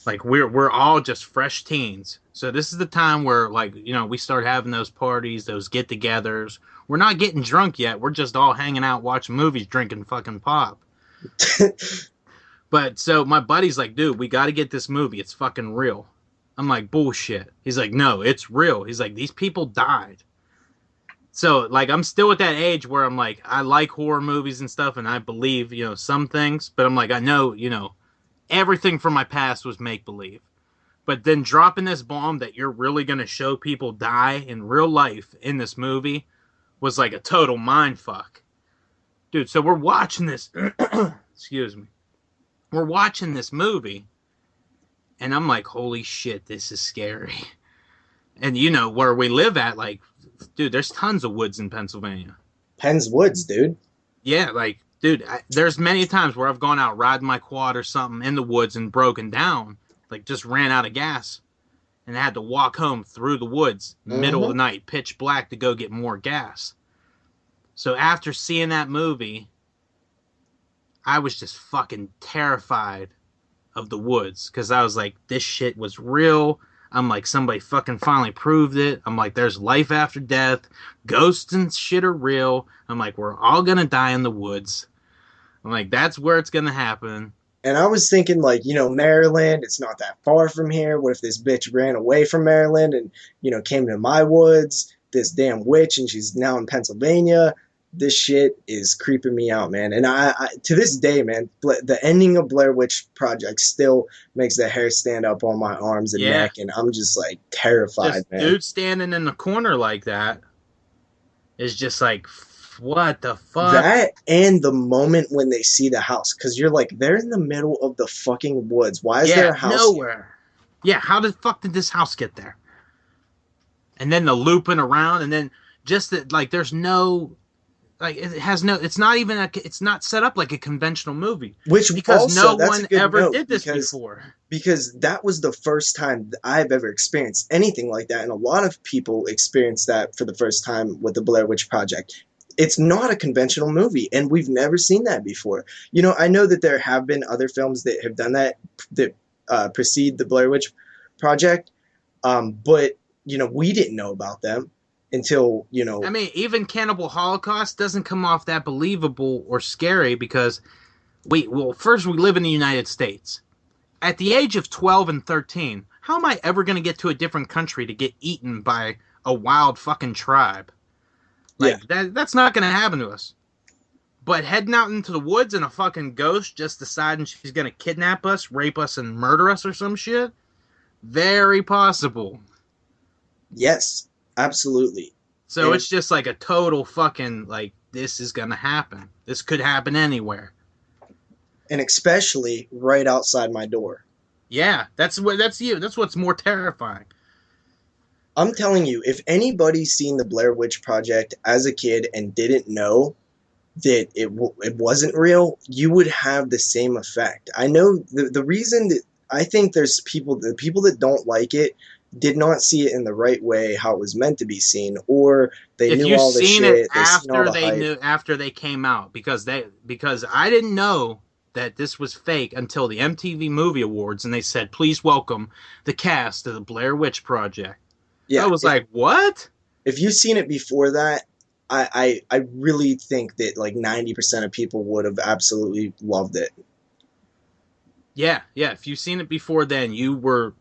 B: Like we're all just fresh teens. So this is the time where like, we start having those parties, those get-togethers. We're not getting drunk yet. We're just all hanging out, watching movies, drinking fucking pop. But so my buddy's like, "Dude, we got to get this movie. It's fucking real." I'm like, "Bullshit." He's like, "No, it's real." He's like, "These people died." So like I'm still at that age where I'm like I like horror movies and stuff and I believe, some things, but I'm like I know, everything from my past was make believe. But then dropping this bomb that you're really going to show people die in real life in this movie was like a total mind fuck. Dude, so we're watching this excuse me. We're watching this movie and I'm like, "Holy shit, this is scary." And where we live at, like, dude, there's tons of woods in Pennsylvania.
A: Penn's Woods, dude.
B: Yeah, like, dude, there's many times where I've gone out riding my quad or something in the woods and broken down, like just ran out of gas, and I had to walk home through the woods, middle of
A: Mm-hmm.
B: the night, pitch black to go get more gas. So after seeing that movie, I was just fucking terrified of the woods because I was like, this shit was real. I'm like, somebody fucking finally proved it. I'm like, there's life after death. Ghosts and shit are real. I'm like, we're all gonna die in the woods. I'm like, that's where it's gonna happen.
A: And I was thinking, like, Maryland, it's not that far from here. What if this bitch ran away from Maryland and, came to my woods, this damn witch, and she's now in Pennsylvania? This shit is creeping me out, man. And I to this day, man, the ending of Blair Witch Project still makes the hair stand up on my arms and
B: Yeah,
A: neck, and I'm just, like, terrified,
B: just
A: man.
B: dude standing in the corner like that is just like, What the fuck?
A: That and the moment when they see the house, because you're like, they're in the middle of the fucking woods. Why is there
B: Yeah,
A: a house here?
B: nowhere. Yeah, how the fuck did this house get there? And then the looping around, and then just that, like, there's no, like, it has no, it's not even it's not set up like a conventional movie
A: Which
B: because
A: also,
B: no
A: that's a
B: one
A: good
B: ever
A: note
B: did this before.
A: because that was the first time I've ever experienced anything like that, and a lot of people experienced that for the first time with the Blair Witch Project. It's not a conventional movie, and we've never seen that before. You know, I know that there have been other films that have done that that precede the Blair Witch Project, but you know, we didn't know about them until
B: I mean, even Cannibal Holocaust doesn't come off that believable or scary because well, first we live in the United States. At the age of 12 and 13, how am I ever going to get to a different country to get eaten by a wild fucking tribe?
A: yeah.
B: Like, that's not going to happen to us. But heading out into the woods and a fucking ghost just deciding she's going to kidnap us, rape us, and murder us or some shit? Very possible.
A: Yes, absolutely.
B: So
A: And
B: it's just like a total fucking, like, this is going to happen. This could happen anywhere.
A: and especially right outside my door.
B: Yeah, that's what's more terrifying.
A: I'm telling you, if anybody's seen the Blair Witch Project as a kid and didn't know that it wasn't real, you would have the same effect. I know the reason that I think there's the people that don't like it did not see it in the right way, how it was meant to be seen, or they
B: If
A: knew
B: you've
A: all the
B: seen it
A: shit, they seen all the hype.
B: after they came out, because I didn't know that this was fake until the MTV Movie Awards, and they said, "Please welcome the cast of the Blair Witch Project." I
A: Yeah,
B: was like, "What?"
A: if you've seen it before that, I really think that like 90% of people would have absolutely loved it.
B: Yeah, yeah. If you've seen it before, then you were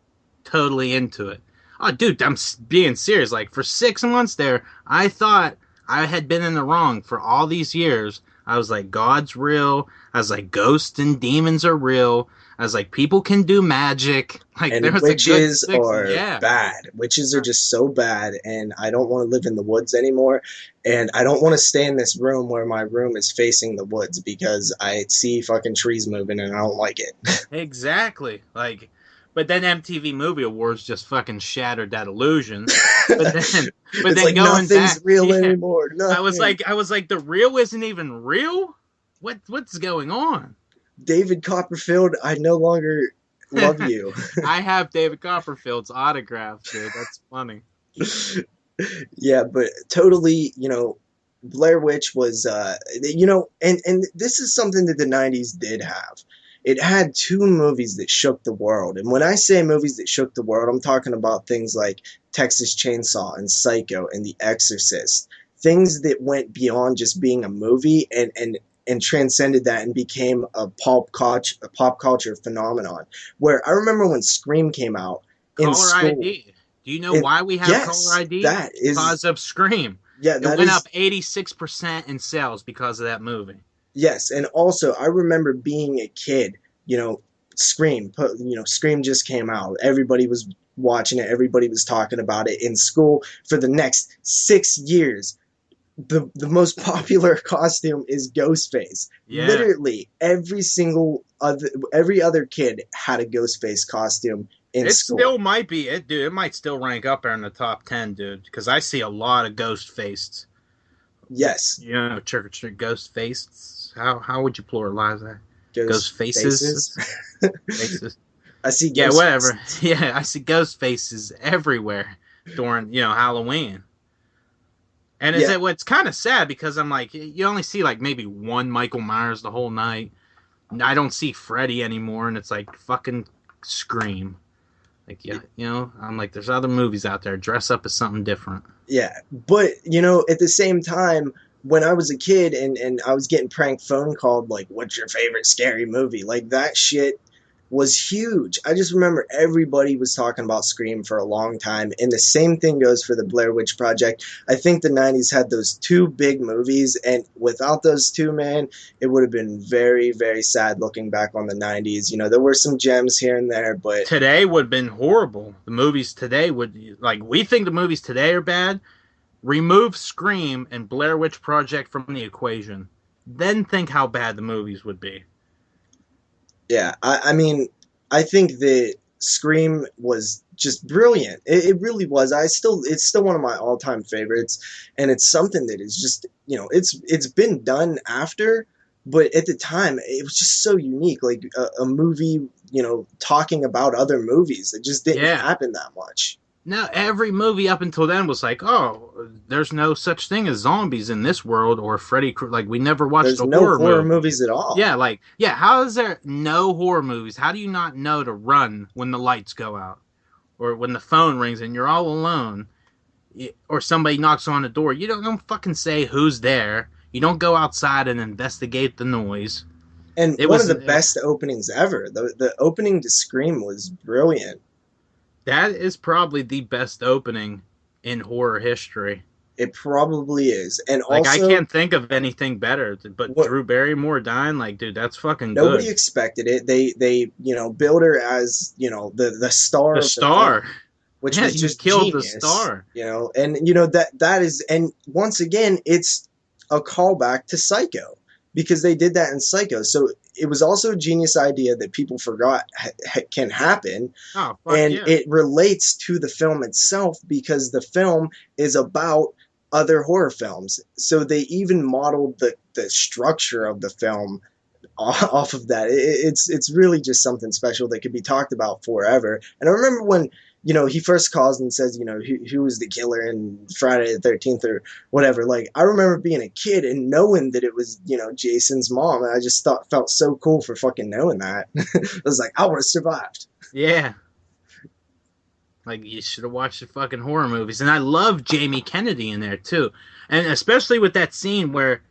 B: totally into it. Oh, dude, I'm being serious. Like for 6 months there, I thought I had been in the wrong for all these years. I was like, God's real. I was like, ghosts and demons are real. I was like, people can do magic. Like there
A: And
B: was a good
A: witches
B: six.
A: are
B: Yeah.
A: bad. Witches are just so bad, and I don't want to live in the woods anymore. And I don't want to stay in this room where my room is facing the woods because I see fucking trees moving and I don't like it.
B: Exactly. Like, but then MTV Movie Awards just fucking shattered that illusion. But then, but
A: It's
B: then
A: like
B: going
A: nothing's
B: back,
A: real
B: yeah,
A: anymore. Nothing.
B: I was like, the real isn't even real. What's going on?
A: David Copperfield, I no longer love you.
B: I have David Copperfield's autograph, dude. That's funny.
A: Yeah, but totally, Blair Witch was, and this is something that the 90's did have. It had two movies that shook the world. And when I say movies that shook the world, I'm talking about things like Texas Chainsaw and Psycho and The Exorcist. Things that went beyond just being a movie and transcended that and became a pop culture phenomenon. Where I remember when Scream came out in
B: Caller
A: school.
B: ID. Do you know
A: And
B: why we have
A: yes,
B: caller ID?
A: that is
B: Because of Scream.
A: yeah,
B: It
A: that
B: went
A: is
B: up 86% in sales because of that movie.
A: yes, and also I remember being a kid, Scream, Scream just came out. Everybody was watching it, everybody was talking about it in school for the next 6 years. The most popular costume is Ghostface.
B: Yeah.
A: Literally every other kid had a Ghostface costume in
B: It
A: school.
B: still might be it, dude. It might still rank up there in the top 10, dude. Because I see a lot of ghost faced.
A: Yes.
B: Trick or treat ghost faced. How would you pluralize that?
A: Ghost
B: faces. Faces.
A: I see
B: Yeah,
A: ghost
B: whatever.
A: faces.
B: Yeah, I see ghost faces everywhere during Halloween. And it's kind of sad because I'm like, you only see like maybe one Michael Myers the whole night. I don't see Freddy anymore, and it's like fucking Scream. Like, yeah, I'm like, there's other movies out there. Dress up as something different.
A: Yeah, but at the same time, when I was a kid and I was getting prank phone called like, "What's your favorite scary movie?" Like that shit was huge. I just remember everybody was talking about Scream for a long time, and the same thing goes for the Blair Witch Project. I think the 90's had those two big movies, and without those two, man, it would have been very, very sad looking back on the 90's. There were some gems here and there, but
B: today would have been horrible. The movies today we think the movies today are bad. Remove Scream and Blair Witch Project from the equation. Then think how bad the movies would be.
A: Yeah, I mean, I think that Scream was just brilliant. It really was. It's still one of my all-time favorites, and it's something that is just, it's been done after, but at the time it was just so unique. Like a movie, talking about other movies. It just didn't
B: Yeah.
A: happen that much.
B: Now, every movie up until then was like, oh, there's no such thing as zombies in this world, or Like, we never watched
A: There's
B: a
A: no
B: horror
A: horror
B: movie.
A: movies at all.
B: Yeah, like, yeah, how is there no horror movies? How do you not know to run when the lights go out? Or when the phone rings and you're all alone? Or somebody knocks on the door. You don't fucking say who's there. You don't go outside and investigate the noise.
A: And
B: It
A: one of
B: was
A: the best openings ever. The opening to Scream was brilliant.
B: That is probably the best opening in horror history.
A: It probably is. And
B: Like, I
A: also,
B: can't think of anything better. But
A: what
B: Drew Barrymore dying, like, dude, that's fucking
A: nobody
B: good.
A: expected it. They built her as, the star
B: The
A: of the film,
B: star.
A: which
B: Yeah,
A: was
B: you
A: just
B: killed the
A: genius.
B: star.
A: And that is, and once again, it's a callback to Psycho because they did that in Psycho. So it was also a genius idea that people forgot can happen,
B: Oh, fuck
A: and
B: yeah.
A: it relates to the film itself because the film is about other horror films. So they even modeled the structure of the film off of that. It's really just something special that could be talked about forever. And I remember when he first calls and says, who was the killer in Friday the 13th or whatever. Like, I remember being a kid and knowing that it was, Jason's mom. And I just felt so cool for fucking knowing that. I was like, I would have survived.
B: Yeah. Like, you should have watched the fucking horror movies. And I love Jamie Kennedy in there, too. And especially with that scene where,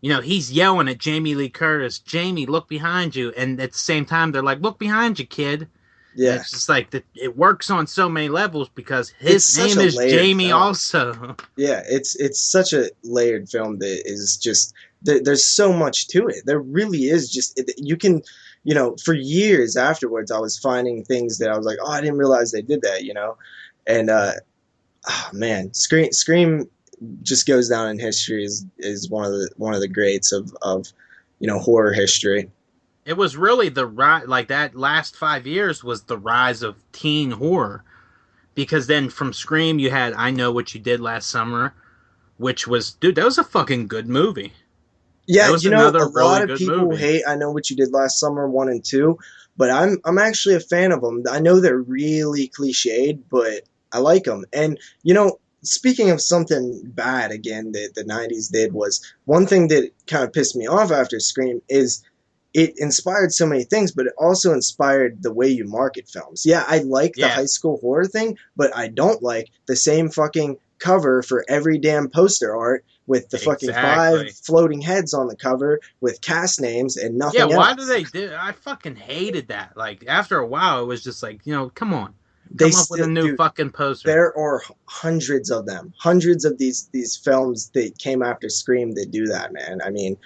B: he's yelling at Jamie Lee Curtis, Jamie, look behind you. And at the same time, they're like, look behind you, kid. And
A: Yeah.
B: it's just like, it works on so many levels because
A: It's
B: his
A: such
B: name
A: a
B: is
A: layered
B: Jamie
A: film.
B: also.
A: Yeah, it's such a layered film that is just there's so much to it. There really is just you can, for years afterwards, I was finding things that I was like, oh, I didn't realize they did that. And oh man, Scream just goes down in history is one of the greats of horror history.
B: It was really the rise, like that last 5 years was the rise of teen horror. Because then from Scream, you had I Know What You Did Last Summer, which was, dude, that was a fucking good movie. That
A: Yeah,
B: was
A: a
B: another
A: lot
B: really
A: of
B: good
A: people
B: movie.
A: hate I Know What You Did Last Summer 1 and 2, but I'm actually a fan of them. I know they're really cliched, but I like them. And speaking of something bad again that the 90's did was one thing that kind of pissed me off after Scream is it inspired so many things, but it also inspired the way you market films. Yeah, I like the
B: Yeah,
A: high school horror thing, but I don't like the same fucking cover for every damn poster art with the fucking five
B: exactly.
A: floating heads on the cover with cast names and
B: Yeah,
A: nothing
B: why do
A: else.
B: they do? I fucking hated that. Like after a while, it was just like, come on,
A: They
B: come up with a
A: still
B: new
A: do.
B: fucking poster.
A: There are hundreds of them, hundreds of these films that came after Scream that do that, man. I mean,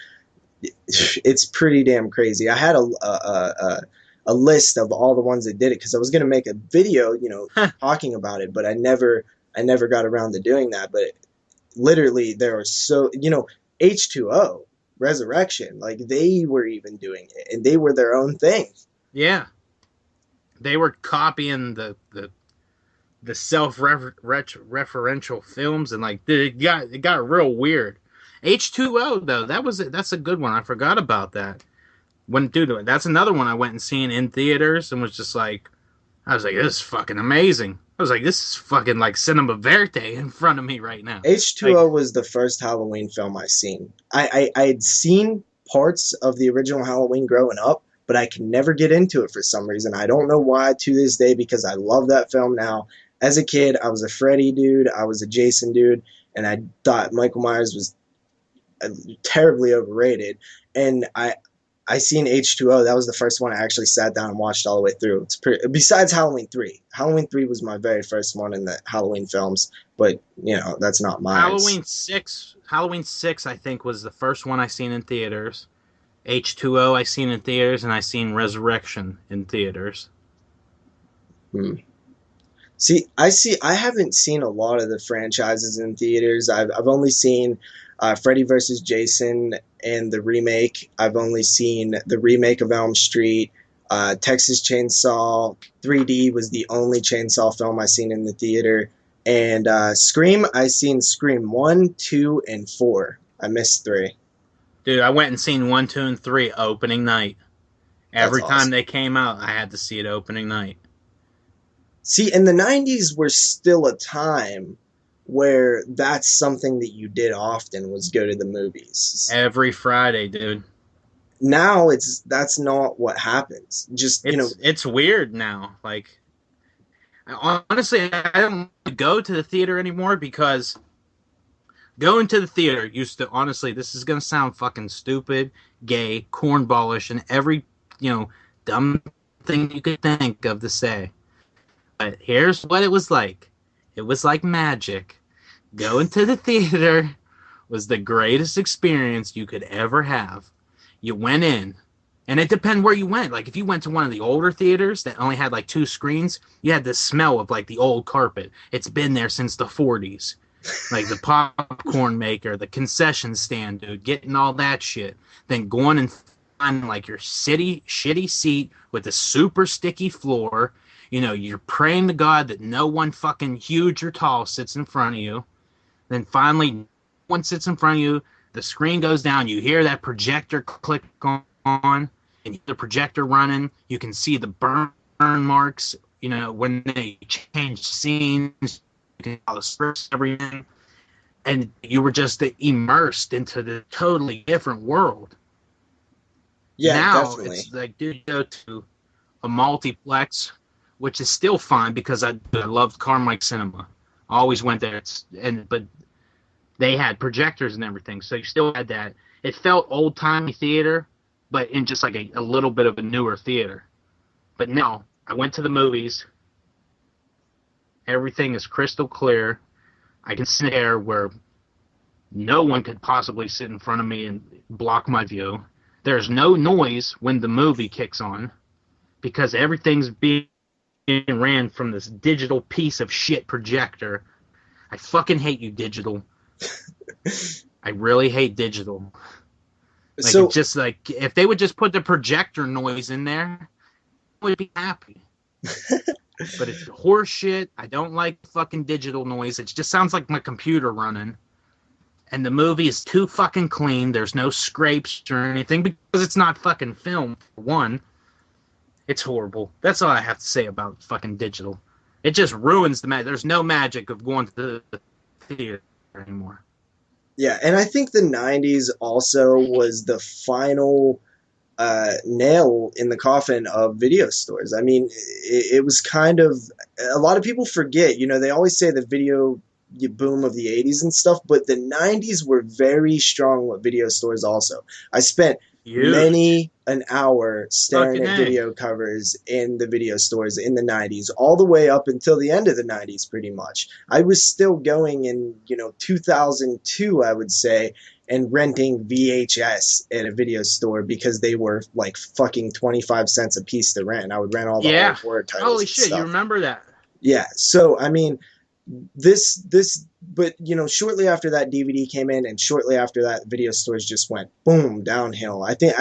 A: it's pretty damn crazy. I had a list of all the ones that did it because I was gonna make a video, talking about it, but I never got around to doing that. But literally, there are so H2O, Resurrection, like they were even doing it, and they were their own thing.
B: Yeah, they were copying the self-referential films, and like it got real weird. H2O though, that's a good one. I forgot about that. When dude, that's another one I went and seen in theaters and was just like, I was like, this is fucking amazing. I was like, this is fucking like cinema verte in front of me right now. Like,
A: H2O was the first Halloween film I seen. I had seen parts of the original Halloween growing up, but I can never get into it for some reason. I don't know why to this day because I love that film now. As a kid, I was a Freddy dude, I was a Jason dude, and I thought Michael Myers was terribly overrated. And I seen H2O. That was the first one I actually sat down and watched all the way through. It's pretty. Besides Halloween 3. Halloween 3 was my very first one in the Halloween films, but that's not mine.
B: Halloween 6, I think, was the first one I seen in theaters. H2O I seen in theaters, and I seen Resurrection in theaters.
A: Hmm. See, I haven't seen a lot of the franchises in theaters. I've only seen Freddy versus Jason and the remake. I've only seen the remake of Elm Street. Texas Chainsaw 3D was the only Chainsaw film I seen in the theater. And Scream, I seen Scream 1, 2, and 4. I missed 3.
B: Dude, I went and seen 1, 2, and 3 opening night.
A: That's
B: Every time
A: awesome.
B: they came out, I had to see it opening night.
A: See, in the 90's were still a time where that's something that you did often was go to the movies.
B: Every Friday, dude.
A: Now that's not what happens. Just,
B: It's weird now. Like, honestly, I don't go to the theater anymore because going to the theater used to, honestly, this is gonna sound fucking stupid, gay, cornballish, and every, dumb thing you could think of to say. But here's what it was like. It was like magic. Going to the theater was the greatest experience you could ever have. You went in, and it depends where you went. Like if you went to one of the older theaters that only had like two screens, you had the smell of like the old carpet. It's been there since the 40s. Like the popcorn maker, the concession stand, dude, getting all that shit. Then going and finding like your shitty seat with a super sticky floor. You're praying to God that no one fucking huge or tall sits in front of you. Then finally, one sits in front of you. The screen goes down. You hear that projector click on, and the projector running. You can see the burn marks. When they change scenes, you can see all the scripts, everything, and you were just immersed into the totally different world.
A: Yeah,
B: Now
A: definitely.
B: it's like, dude, you go to a multiplex, which is still fine because I loved Carmike Cinema. I always went there, but they had projectors and everything, so you still had that. It felt old timey theater, but in just like a little bit of a newer theater. But no, I went to the movies. Everything is crystal clear. I can sit there where no one could possibly sit in front of me and block my view. There's no noise when the movie kicks on because everything's being ran from this digital piece of shit projector. I fucking hate you, digital. I really hate digital. Like it's
A: So
B: just like if they would just put the projector noise in there, I would be happy. But it's horse shit. I don't like fucking digital noise. It just sounds like my computer running. And the movie is too fucking clean. There's no scrapes or anything because it's not fucking film, for one. It's horrible. That's all I have to say about fucking digital. It just ruins the magic. There's no magic of going to the theater anymore.
A: yeah, and I think the 90's also was the final nail in the coffin of video stores. I mean, it was kind of a lot of people forget. They always say the video boom of the 80's and stuff, but the 90's were very strong with video stores also. I spent
B: Huge.
A: many an hour staring
B: Fucking
A: at
B: A.
A: video covers in the video stores in the 90's, all the way up until the end of the 90's pretty much. I was still going in, 2002, I would say, and renting VHS at a video store because they were like fucking 25 cents a piece to rent. I would rent all the old
B: Yeah.
A: horror titles
B: Holy
A: and
B: shit, you
A: stuff.
B: remember that?
A: Yeah, so I mean, this but shortly after that DVD came in, and shortly after that video stores just went boom downhill. I think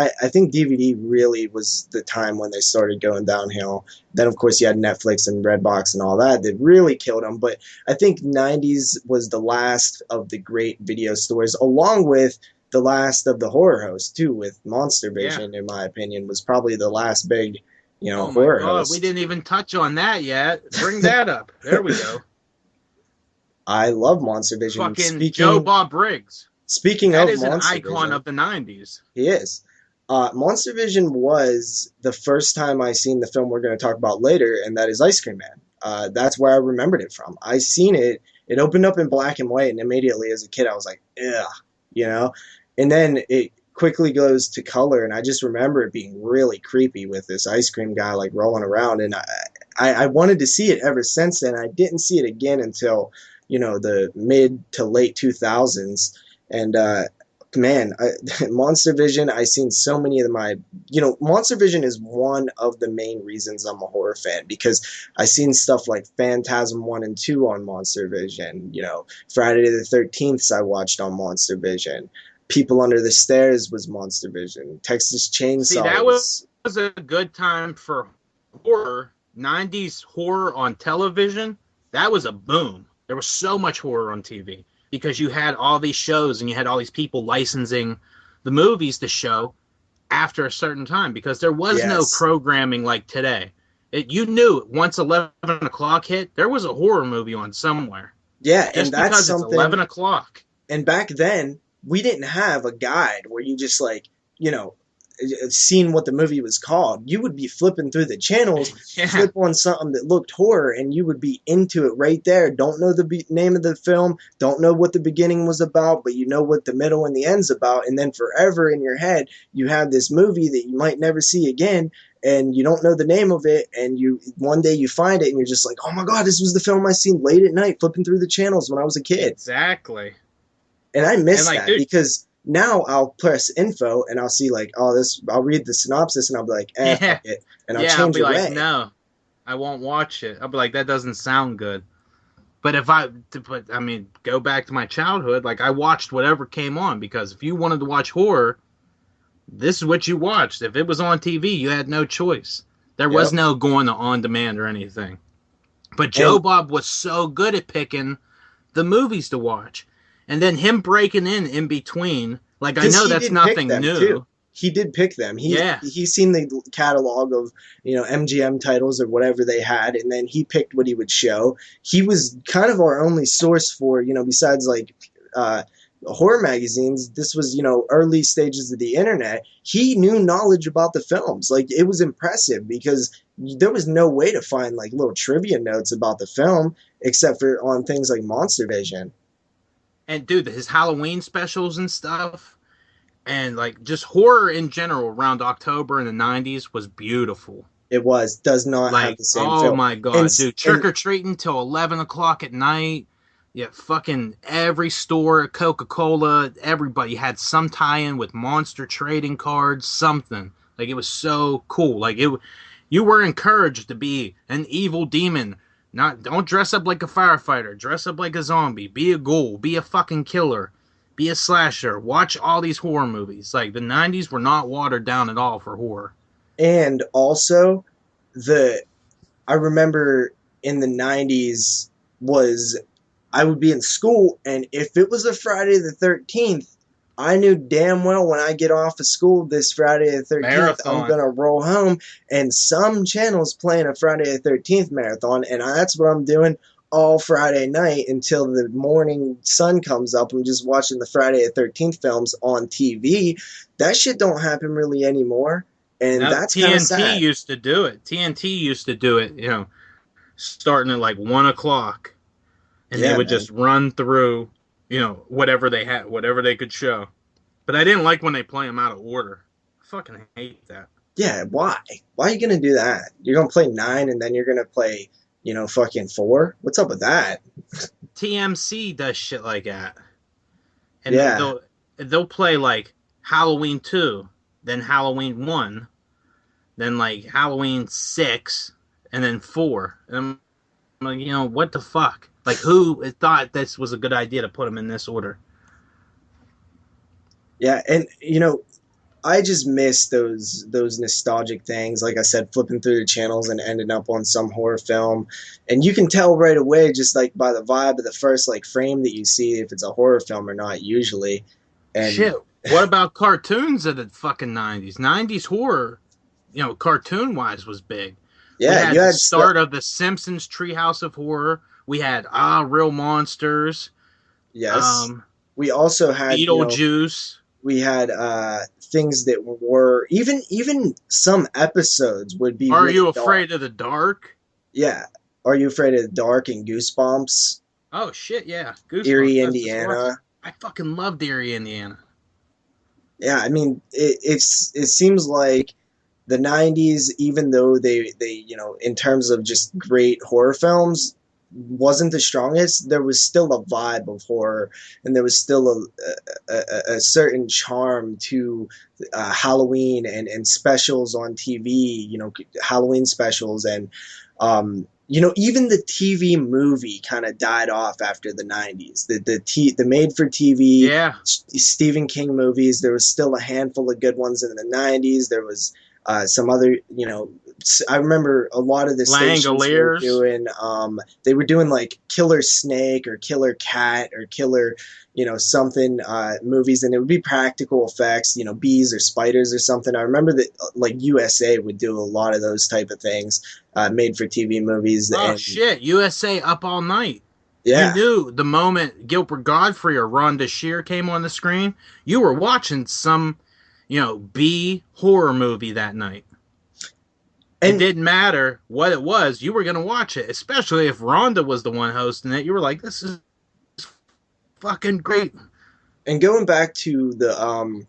A: DVD really was the time when they started going downhill. Then of course you had Netflix and Redbox and all that really killed them. But I think 90's was the last of the great video stores, along with the last of the horror hosts too, with Monster
B: Yeah.
A: Vision, in my opinion, was probably the last big
B: Oh my
A: horror
B: god, we
A: host.
B: didn't even touch on that yet. Bring that up. There we go.
A: I love Monster Vision.
B: Fucking Joe Bob Briggs.
A: Speaking
B: That
A: of
B: is an
A: Monster
B: icon
A: Vision,
B: of the 90s.
A: he is. Monster Vision was the first time I seen the film we're going to talk about later, and that is Ice Cream Man. That's where I remembered it from. I seen it. It opened up in black and white, and immediately as a kid, I was like, ugh, you know? And then it quickly goes to color, and I just remember it being really creepy with this ice cream guy like rolling around. And I wanted to see it ever since then. I didn't see it again until, the mid to late 2000s. And Man, Monster Vision, I seen so many of my, Monster Vision is one of the main reasons I'm a horror fan because I seen stuff like Phantasm 1 and 2 on Monster Vision, Friday the 13th I watched on Monster Vision. People Under the Stairs was Monster Vision. Texas
B: See,
A: Chainsaw
B: that
A: was,
B: was a good time for horror. 90s horror on television, that was a boom. There was so much horror on TV because you had all these shows and you had all these people licensing the movies to show after a certain time because there was no
A: yes.
B: programming like today. You knew once 11 o'clock hit, there was a horror movie on somewhere.
A: Yeah, and
B: Just
A: that's
B: because it's
A: something.
B: 11 o'clock.
A: And back then, we didn't have a guide where you just like, seen what the movie was called. You would be flipping through the channels,
B: Yeah,
A: flip on something that looked horror, and you would be into it right there. Don't know the name of the film, don't know what the beginning was about, but you know what the middle and the end's about. And then forever in your head, you have this movie that you might never see again. And you don't know the name of it, and you one day you find it, and you're just like, "Oh my god, this was the film I seen late at night, flipping through the channels when I was a kid."
B: exactly.
A: And I
B: And
A: miss
B: like,
A: that
B: dude,
A: because now I'll press info and I'll see like, oh, this. I'll read the synopsis and I'll be like,
B: yeah,
A: fuck it, and I'll
B: yeah, I'll
A: change
B: be like,
A: away.
B: no, I won't watch it. I'll be like, that doesn't sound good. But I mean, go back to my childhood. Like I watched whatever came on because if you wanted to watch horror, this is what you watched. If it was on TV, you had no choice. There was
A: Yep.
B: no going to on demand or anything. But Joe
A: And
B: Bob was so good at picking the movies to watch, and then him breaking in between. Like I
A: because
B: know
A: he
B: that's
A: did pick
B: nothing
A: them too.
B: new.
A: He did pick them.
B: Yeah,
A: He's seen the catalog of MGM titles or whatever they had, and then he picked what he would show. He was kind of our only source for besides like uh, horror magazines. This was early stages of the internet. He knew knowledge about the films. Like it was impressive because there was no way to find like little trivia notes about the film except for on things like Monster Vision.
B: and dude, his Halloween specials and stuff. And like just horror in general around October in the 90s was beautiful.
A: It does not have
B: Like,
A: the same
B: oh
A: feel.
B: my
A: And
B: god, dude, trick
A: and
B: or treating till 11 o'clock at night. Yeah, fucking every store, Coca Cola, everybody had some tie in with Monster trading cards, something. Like, it was so cool. You were encouraged to be an evil demon. Don't dress up like a firefighter, dress up like a zombie, be a ghoul, be a fucking killer, be a slasher, watch all these horror movies. Like, the 90s were not watered down at all for horror.
A: and also the I remember in the 90s was I would be in school, and if it was a Friday the 13th, I knew damn well when I get off of school this Friday the 13th, I'm
B: Marathon.
A: going to roll home, and some channel's playing a Friday the 13th marathon, and that's what I'm doing all Friday night until the morning sun comes up. I'm just watching the Friday the 13th films on TV. That shit don't happen really anymore, and
B: No,
A: that's kind of
B: TNT
A: sad.
B: used to do it. TNT used to do it, starting at like 1 o'clock, and they
A: Yeah,
B: would
A: man.
B: just run through, whatever they had, whatever they could show. But I didn't like when they play them out of order. I fucking hate that.
A: Yeah, why? Why are you gonna do that? You're gonna play nine and then you're gonna play, fucking four? What's up with that?
B: TMC does shit like that, and
A: Yeah,
B: they'll play like Halloween 2, then Halloween 1, then like Halloween 6, and then 4. And I'm like, what the fuck? Like, who thought this was a good idea to put them in this order?
A: yeah, and I just miss those nostalgic things. Like I said, flipping through the channels and ending up on some horror film, and you can tell right away just like by the vibe of the first like frame that you see if it's a horror film or not. Usually, and
B: Shit. What about cartoons of the fucking 90s? 90s horror, cartoon wise, was big. We
A: yeah, you
B: had the
A: had stuff.
B: start of the Simpsons Treehouse of Horror. We had Real Monsters,
A: Yes,
B: um,
A: we also had
B: Beetlejuice.
A: we had things that were even some episodes would be
B: Are
A: really
B: You
A: dark.
B: Afraid of the Dark?
A: Yeah. Are You Afraid of the Dark and Goosebumps?
B: Oh shit, yeah, Goosebumps.
A: Erie,
B: That's the smart.
A: Indiana.
B: I fucking loved Erie, Indiana.
A: Yeah, I mean it seems like the 90s, even though they in terms of just great horror films, wasn't the strongest, there was still a vibe of horror, and there was still a certain charm to Halloween and specials on TV. Halloween specials and even the TV movie kind of died off after the 90s. The made for TV
B: Yeah,
A: Stephen King movies, there was still a handful of good ones in the 90s. There was some other, I remember a lot of the stations were
B: Langoliers.
A: doing, they were doing like Killer Snake or Killer Cat or Killer, something movies, and it would be practical effects, bees or spiders or something. I remember that like USA would do a lot of those type of things, made for TV movies,
B: Oh
A: and
B: shit, USA Up All Night. You
A: yeah.
B: knew the moment Gilbert Godfrey or Rhonda Shear came on the screen, you were watching some, B horror movie that night. It
A: And
B: didn't matter what it was, you were going to watch it, especially if Rhonda was the one hosting it. You were like, this is fucking great.
A: and going back to the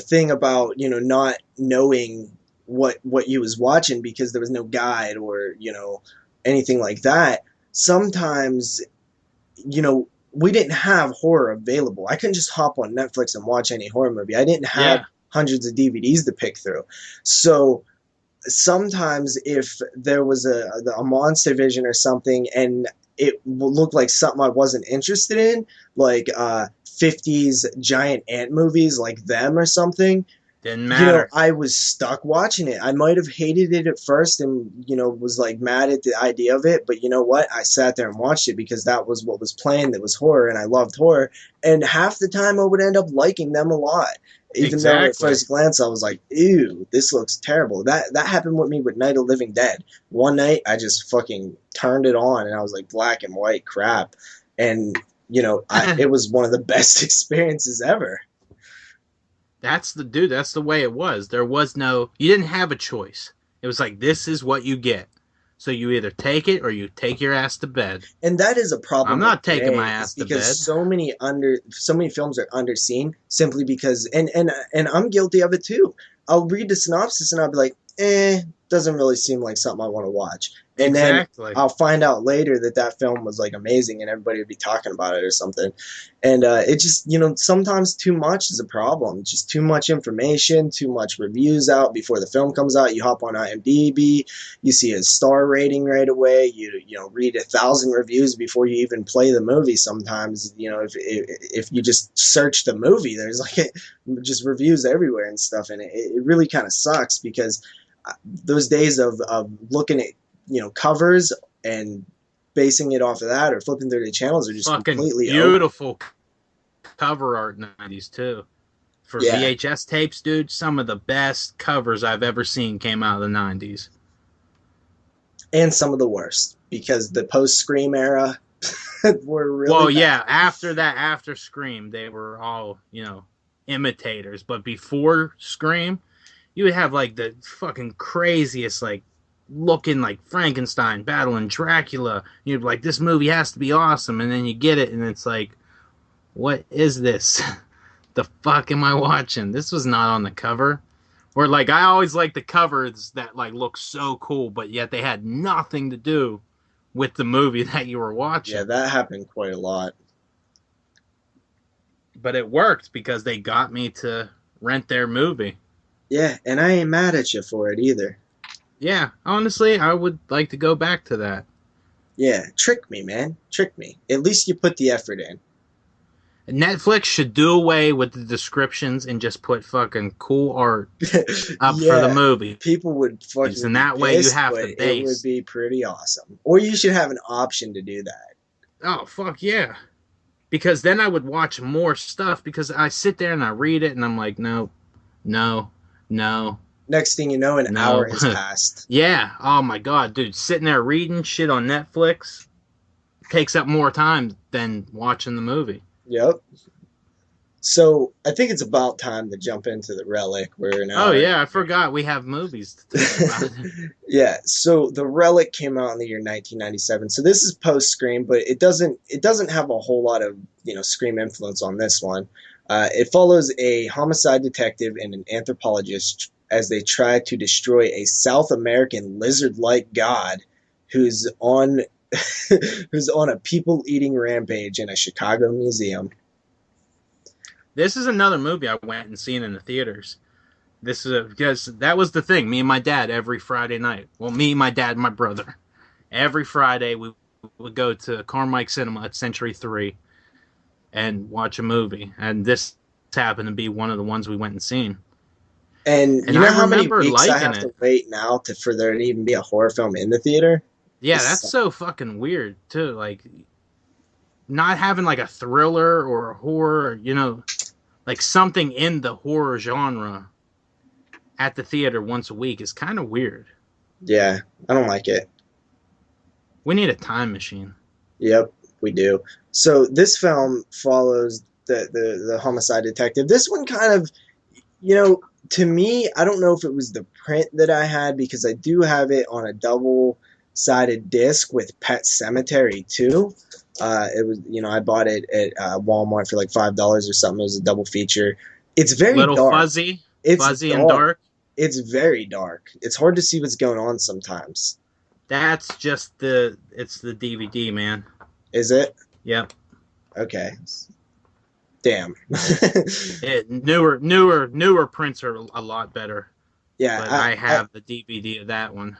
A: thing about not knowing what you was watching because there was no guide or anything like that. Sometimes we didn't have horror available. I couldn't just hop on Netflix and watch any horror movie. I didn't have
B: Yeah,
A: hundreds of DVDs to pick through. So sometimes if there was a monster vision or something and it looked like something I wasn't interested in, like 50s giant ant movies like them or something,
B: didn't matter.
A: I was stuck watching it. I might have hated it at first and, was like mad at the idea of it. But you know what? I sat there and watched it because that was what was playing. That was horror and I loved horror. And half the time I would end up liking them a lot. Even though at
B: Exactly.
A: first glance I was like, ew, this looks terrible. That happened with me with Night of the Living Dead. One night I just fucking turned it on and I was like black and white crap. And, it was one of the best experiences ever.
B: That's the dude. That's the way it was. There was no. You didn't have a choice. It was like this is what you get. So you either take it or you take your ass to bed.
A: And that is a
B: I'm
A: problem with
B: not taking
A: today
B: my
A: is
B: ass to
A: because
B: bed.
A: so many films are underseen simply because and I'm guilty of it too. I'll read the synopsis and I'll be like, doesn't really seem like something I want to watch. And then
B: Exactly.
A: I'll find out later that that film was like amazing and everybody would be talking about it or something. And it just, sometimes too much is a problem. Just too much information, too much reviews out before the film comes out. You hop on IMDb, you see a star rating right away. You read 1,000 reviews before you even play the movie. Sometimes if you just search the movie, there's like just reviews everywhere and stuff, and it really kind of sucks because those days of looking at covers and basing it off of that or flipping through the channels are just
B: Fucking
A: completely over.
B: beautiful cover art in the 90s too. For
A: Yeah,
B: VHS tapes, dude, some of the best covers I've ever seen came out of the 90s.
A: and some of the worst because the post Scream era were really
B: Well,
A: bad.
B: yeah, after that, after Scream, they were all, imitators. But before Scream, you would have like the fucking craziest, like looking like Frankenstein battling Dracula. You'd be like, this movie has to be awesome. And then you get it, and it's like, what is this? The fuck am I watching? This was not on the cover. Or like, I always like the covers that like look so cool, but yet they had nothing to do with the movie that you were
A: Yeah,
B: watching.
A: that happened quite a lot.
B: But it worked because they got me to rent their movie.
A: Yeah, and I ain't mad at you for it either.
B: Yeah, honestly, I would like to go back to that.
A: Yeah, trick me, man. Trick me. At least you put the effort in.
B: Netflix should do away with the descriptions and just put fucking cool art up for the
A: Yeah,
B: movie.
A: people would fucking
B: And
A: be
B: that way you
A: pissed,
B: have
A: but
B: to
A: it would
B: base.
A: be pretty awesome. Or you should have an option to do that.
B: Oh, fuck yeah. Because then I would watch more stuff because I sit there and I read it and I'm like, no, no, no,
A: Next thing you know, an hour
B: no.
A: has passed.
B: Yeah. Oh my god, dude, sitting there reading shit on Netflix takes up more time than watching the movie.
A: Yep. So I think it's about time to jump into the Relic. We're an
B: Oh
A: hour.
B: yeah, I forgot we have movies to talk about.
A: Yeah, so the Relic came out in the year 1997. So this is post Scream, but it doesn't have a whole lot of Scream influence on this one. It follows a homicide detective and an anthropologist as they try to destroy a South American lizard-like god who's on who's on a people eating rampage in a Chicago museum.
B: This is another movie I went and seen in the theaters. Because that was the thing. Me and my dad every Friday night. Well, me, my dad, and my brother. Every Friday we would go to Carmike Cinema at Century 3 and watch a movie. And this happened to be one of the ones we went and seen.
A: And
B: And
A: you know
B: I
A: how many
B: remember
A: weeks I
B: liking
A: have to
B: it.
A: wait now for there to even be a horror film in the theater?
B: Yeah,
A: This
B: that's so fucking weird too. Like not having like a thriller or a horror, like something in the horror genre at the theater once a week is kind of weird.
A: Yeah, I don't like it.
B: We need a time machine.
A: Yep, we do. So this film follows the homicide detective. This one kind of, to me, I don't know if it was the print that I had because I do have it on a double-sided disc with Pet Sematary too. It was, I bought it at Walmart for like $5 or something. It was a double feature. It's very
B: Little
A: dark. It's
B: fuzzy and
A: dark.
B: dark.
A: It's very dark. It's hard to see what's going on sometimes.
B: That's just it's the DVD, man.
A: Is it?
B: Yep.
A: Okay. Damn.
B: Newer prints are a lot better.
A: Yeah,
B: But I have the DVD of that one.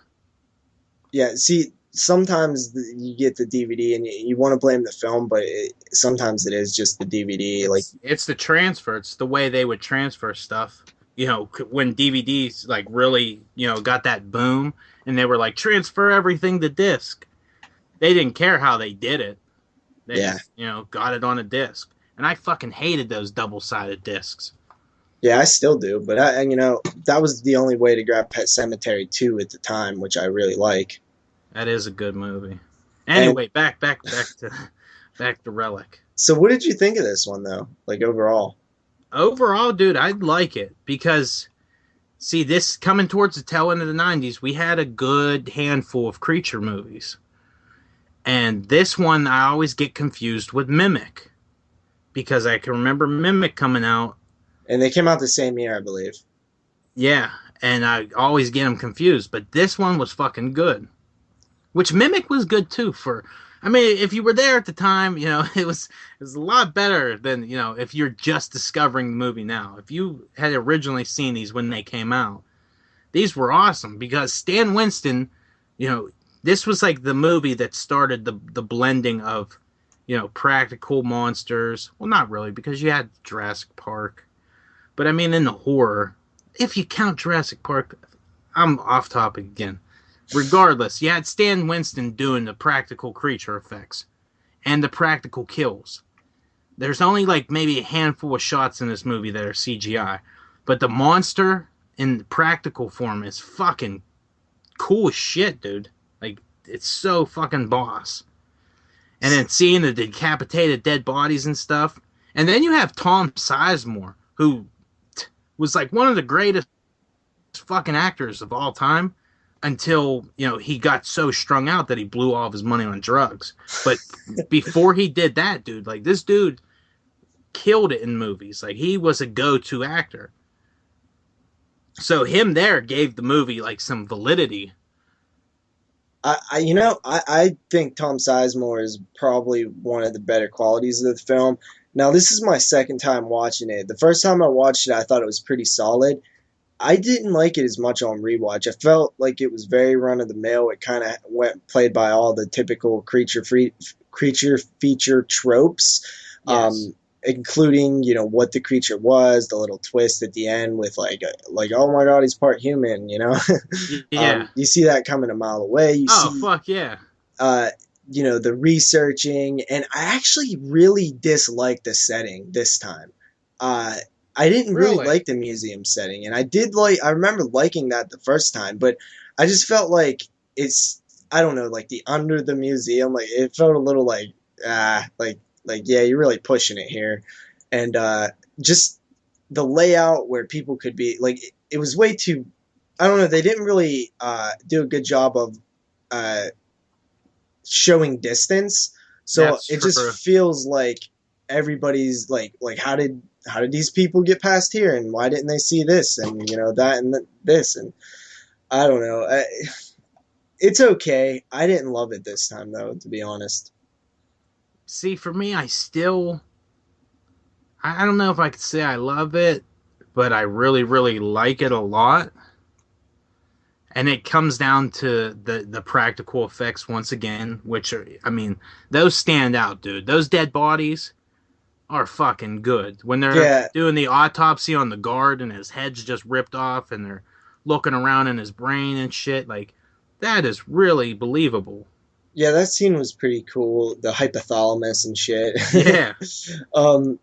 A: Yeah, see, sometimes you get the DVD and you want to blame the film, but sometimes it is just the DVD.
B: It's the transfer. It's the way they would transfer stuff. When DVDs like really, got that boom and they were like transfer everything to disc. They didn't care how they did it. They just, got it on a disc. And I fucking hated those double-sided discs.
A: Yeah, I still do, but that was the only way to grab Pet Sematary 2 at the time, which I really like.
B: That is a good movie. Anyway, back to Relic.
A: So what did you think of this one though? Like overall?
B: Overall, dude, I like it because see, this coming towards the tail end of the 90s, we had a good handful of creature movies. And this one I always get confused with Mimic because I can remember Mimic coming out.
A: And they came out the same year, I believe.
B: Yeah, and I always get them confused, but this one was fucking good. Which Mimic was good too if you were there at the time, it was a lot better than, if you're just discovering the movie now. If you had originally seen these when they came out, these were awesome because Stan Winston, this was like the movie that started the blending of, practical monsters. Well, not really because you had Jurassic Park. But I mean in the horror, if you count Jurassic Park, I'm off topic again. Regardless, you had Stan Winston doing the practical creature effects and the practical kills. There's only like maybe a handful of shots in this movie that are CGI. But the monster in the practical form is fucking cool as shit, dude. Like, it's so fucking boss. And then seeing the decapitated dead bodies and stuff. And then you have Tom Sizemore, who was like one of the greatest fucking actors of all time. Until, he got so strung out that he blew all of his money on drugs. But before he did that, dude, like, this dude killed it in movies. Like, he was a go-to actor. So him there gave the movie, like, some validity.
A: I think Tom Sizemore is probably one of the better qualities of the film. Now, this is my second time watching it. The first time I watched it, I thought it was pretty solid. I didn't like it as much on rewatch. I felt like it was very run of the mill. It kind of played by all the typical creature feature tropes,
B: Yes.
A: including what the creature was, the little twist at the end with like oh my god, he's part human.
B: Yeah.
A: You see that coming a mile away. You see,
B: fuck yeah.
A: the researching, and I actually really disliked the setting this time. I didn't really like the museum setting, and I remember liking that the first time, but I just felt like I don't know, like the under the museum, like it felt a little like, yeah, you're really pushing it here. And, just the layout where people could be, like, it was way too, I don't know, they didn't really, do a good job of, showing distance. So
B: That's
A: it
B: true.
A: just feels like everybody's like how did these people get past here, and why didn't they see this, and that and this, and I don't know. It's okay. I didn't love it this time though, to be honest.
B: See, for me, I don't know if I could say I love it, but I really, really like it a lot. And it comes down to the practical effects once again, which are, I mean, those stand out, dude. Those dead bodies are fucking good. When they're
A: Yeah,
B: doing the autopsy on the guard and his head's just ripped off and they're looking around in his brain and shit, like, that is really believable.
A: yeah, that scene was pretty cool. The hypothalamus and shit.
B: Yeah.
A: um,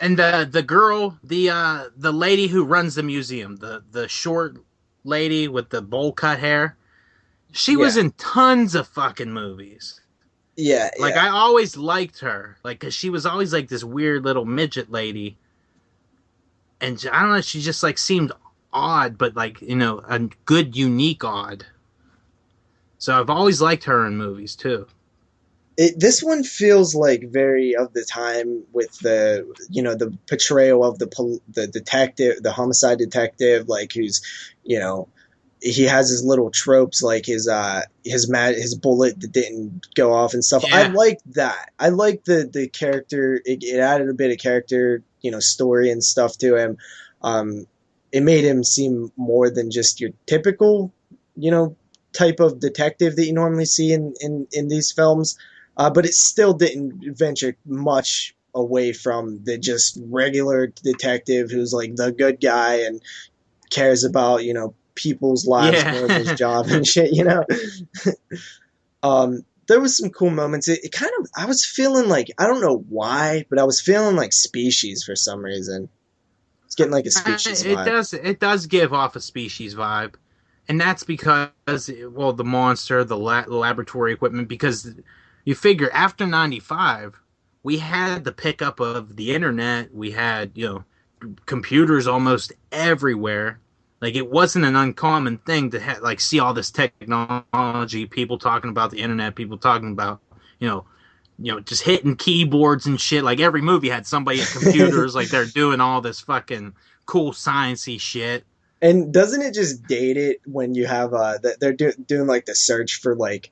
B: And the girl, the lady who runs the museum, the short lady with the bowl cut hair, she was
A: yeah,
B: in tons of fucking movies.
A: yeah,
B: Like
A: yeah.
B: I always liked her, like because she was always like this weird little midget lady, and I don't know, she just like seemed odd, but like a good, unique odd. So I've always liked her in movies too.
A: This one feels like very of the time with the portrayal of the detective, the homicide detective, like who's, you know, he has his little tropes like his bullet that didn't go off and stuff. I
B: Yeah,
A: like that. I like the character. It added a bit of character, story and stuff to him. Um, it made him seem more than just your typical, you know, type of detective that you normally see in these films. But it still didn't venture much away from the just regular detective who's like the good guy and cares about people's lives more than his
B: yeah.
A: job and shit. There was some cool moments. It kind of I was feeling like I don't know why, but I was feeling like Species for some reason. It's getting like a Species
B: It
A: vibe.
B: does give off a Species vibe, and that's because well the monster, the laboratory equipment. Because you figure after '95, we had the pickup of the internet. We had computers almost everywhere. Like it wasn't an uncommon thing to like see all this technology, people talking about the internet, people talking about you know just hitting keyboards and shit. Like every movie had somebody at computers, like they're doing all this fucking cool sciencey shit.
A: And doesn't it just date it when you have that they're doing like the search for like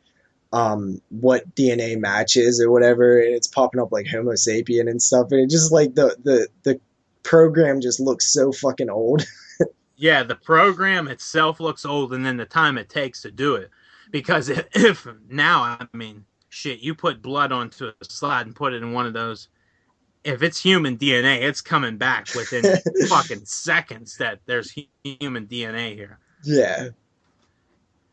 A: what DNA matches or whatever, and it's popping up like Homo sapien and stuff, and it just like the program just looks so fucking old.
B: Yeah, the program itself looks old, and then the time it takes to do it. Because if now, I mean, shit, you put blood onto a slide and put it in one of those. If it's human DNA, it's coming back within fucking seconds that there's human DNA here.
A: Yeah.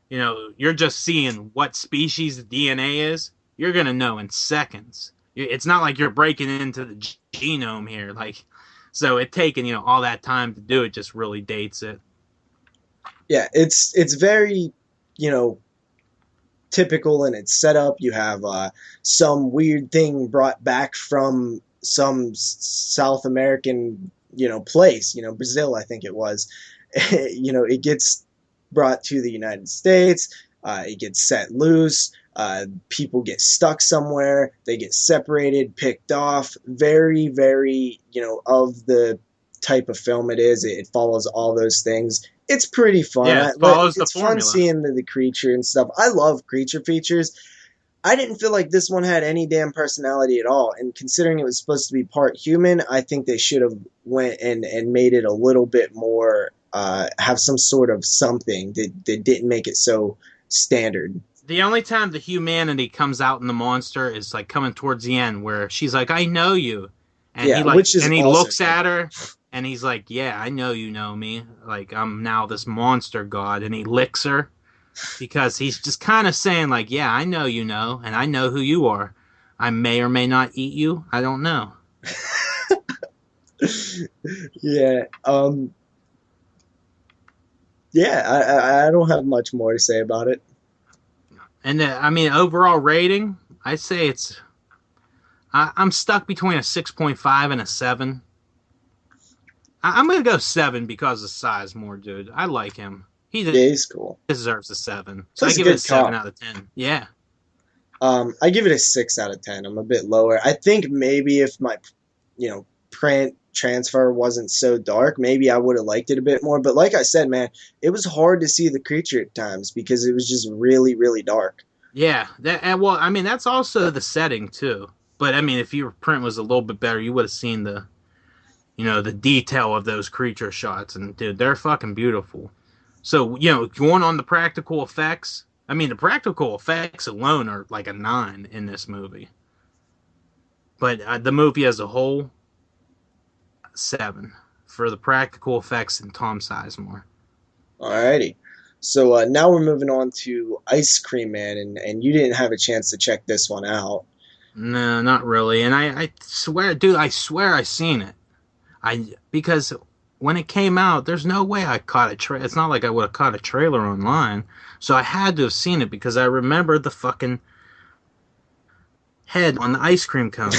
B: You're just seeing what species the DNA is. You're gonna know in seconds. It's not like you're breaking into the genome here, like. So it taking all that time to do it just really dates it.
A: Yeah, it's very, you know, typical in its setup. You have some weird thing brought back from some South American, place, Brazil, I think it was. It gets brought to the United States. It gets set loose. People get stuck somewhere. They get separated, picked off. Very, very, of the type of film it is. It follows all those things. It's pretty fun.
B: Yeah, it follows the
A: It's fun
B: formula.
A: seeing the creature and stuff. I love creature features. I didn't feel like this one had any damn personality at all. And considering it was supposed to be part human, I think they should have went and made it a little bit more have some sort of something that didn't make it so standard.
B: The only time the humanity comes out in the monster is like coming towards the end, where she's like, "I know you," and
A: Yeah, which is
B: he
A: also
B: looks
A: cool.
B: at her, and he's like, "Yeah, I know you know me. Like I'm now this monster god," and he licks her because he's just kind of saying like, "Yeah, I know you know, and I know who you are. I may or may not eat you. I don't know."
A: Yeah. Yeah, I don't have much more to say about it.
B: And I mean, overall rating, I say I'm stuck between a 6.5 and a 7. I'm gonna go 7 because of size more, dude. I like him. He
A: Yeah, he's cool.
B: deserves a 7, so I
A: Plus a
B: give it a
A: good
B: 7
A: cop.
B: out of 10. Yeah,
A: I give it a 6 out of 10. I'm a bit lower. I think maybe if my, print transfer wasn't so dark, maybe I would have liked it a bit more. But like I said, man, it was hard to see the creature at times because it was just really, really dark.
B: Yeah, that and well, I mean that's also the setting too. But I mean, if your print was a little bit better, you would have seen the the detail of those creature shots, and dude, they're fucking beautiful. So going on the practical effects, I mean the practical effects alone are like a 9 in this movie, but the movie as a whole, 7 for the practical effects and Tom Sizemore.
A: Alrighty. So now we're moving on to Ice Cream Man, and you didn't have a chance to check this one out.
B: No, not really. And I swear, dude, I swear I seen it. Because when it came out, there's no way I caught a trailer. It's not like I would have caught a trailer online. So I had to have seen it because I remember the fucking head on the ice cream cone.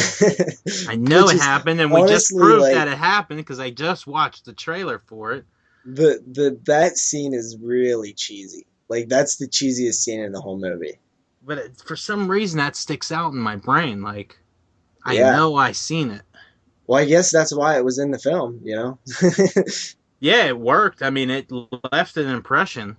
B: I know it happened, and we just proved
A: like,
B: that it happened because I just watched the trailer for it.
A: That scene is really cheesy. Like that's the cheesiest scene in the whole movie.
B: But for some reason that sticks out in my brain. Like I know I seen it.
A: Well, I guess that's why it was in the film, you know?
B: Yeah, it worked. I mean, it left an impression.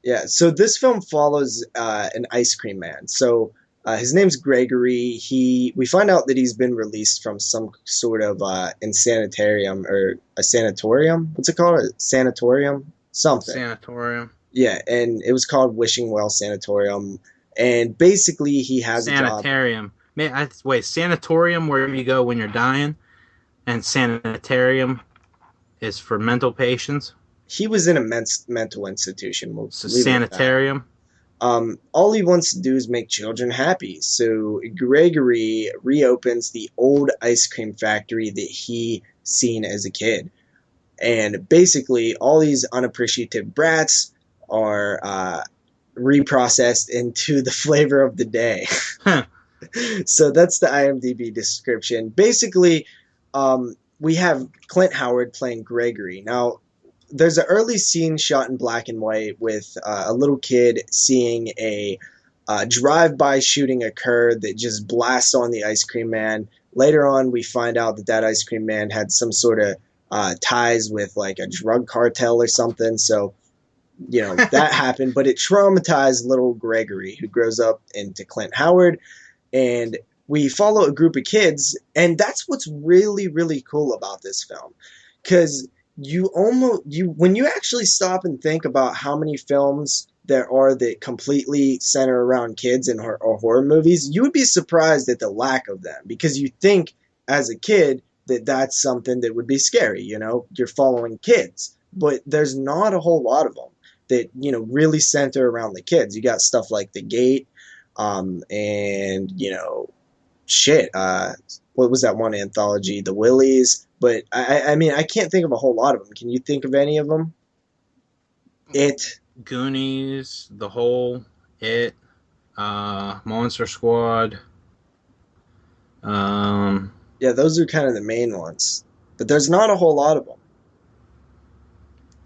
A: Yeah, so this film follows an ice cream man. So his name's Gregory. We find out that he's been released from some sort of insanitarium or a sanatorium. What's it called? A sanatorium? Something.
B: Sanatorium.
A: Yeah, and it was called Wishing Well Sanatorium. And basically, he has a job.
B: Sanitarium. Wait, sanatorium where you go when you're dying, and sanitarium is for mental patients.
A: He was in a mental institution. We'll
B: so sanitarium.
A: All he wants to do is make children happy. So Gregory reopens the old ice cream factory that he seen as a kid. And basically, all these unappreciative brats are reprocessed into the flavor of the day. So that's the IMDb description. Basically, we have Clint Howard playing Gregory. Now, there's an early scene shot in black and white with a little kid seeing a drive-by shooting occur that just blasts on the ice cream man. Later on, we find out that ice cream man had some sort of ties with like a drug cartel or something. So, that happened. But it traumatized little Gregory, who grows up into Clint Howard. And we follow a group of kids. And that's what's really, really cool about this film. Because when you actually stop and think about how many films there are that completely center around kids in horror movies, you would be surprised at the lack of them, because you think as a kid that that's something that would be scary. You're following kids, but there's not a whole lot of them that really center around the kids. You got stuff like The Gate, and what was that one anthology, The Willies? But I mean, I can't think of a whole lot of them. Can you think of any of them? It,
B: Goonies, The Hole, It, Monster Squad.
A: Yeah, those are kind of the main ones. But there's not a whole lot of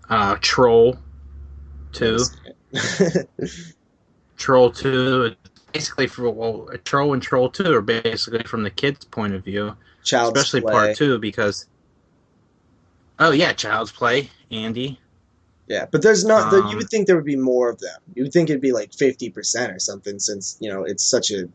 A: them.
B: Troll 2. Troll 2, basically Troll and Troll 2 are basically from the kids' point of view. Especially
A: Play.
B: Part 2, because Child's Play, Andy.
A: Yeah, but there's not. You would think there would be more of them. You would think it'd be like 50% or something, since it's such a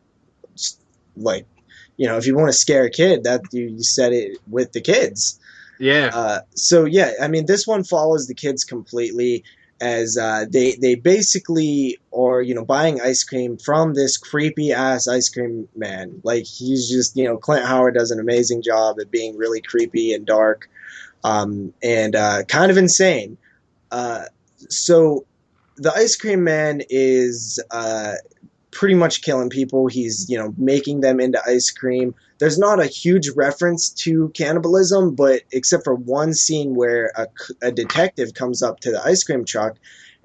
A: if you want to scare a kid, that you set it with the kids.
B: Yeah.
A: So yeah, I mean, this one follows the kids completely, as they basically are buying ice cream from this creepy ass ice cream man. Like, he's just Clint Howard does an amazing job at being really creepy and dark, and kind of insane. So the ice cream man is pretty much killing people. He's making them into ice cream. There's not a huge reference to cannibalism, but except for one scene where a detective comes up to the ice cream truck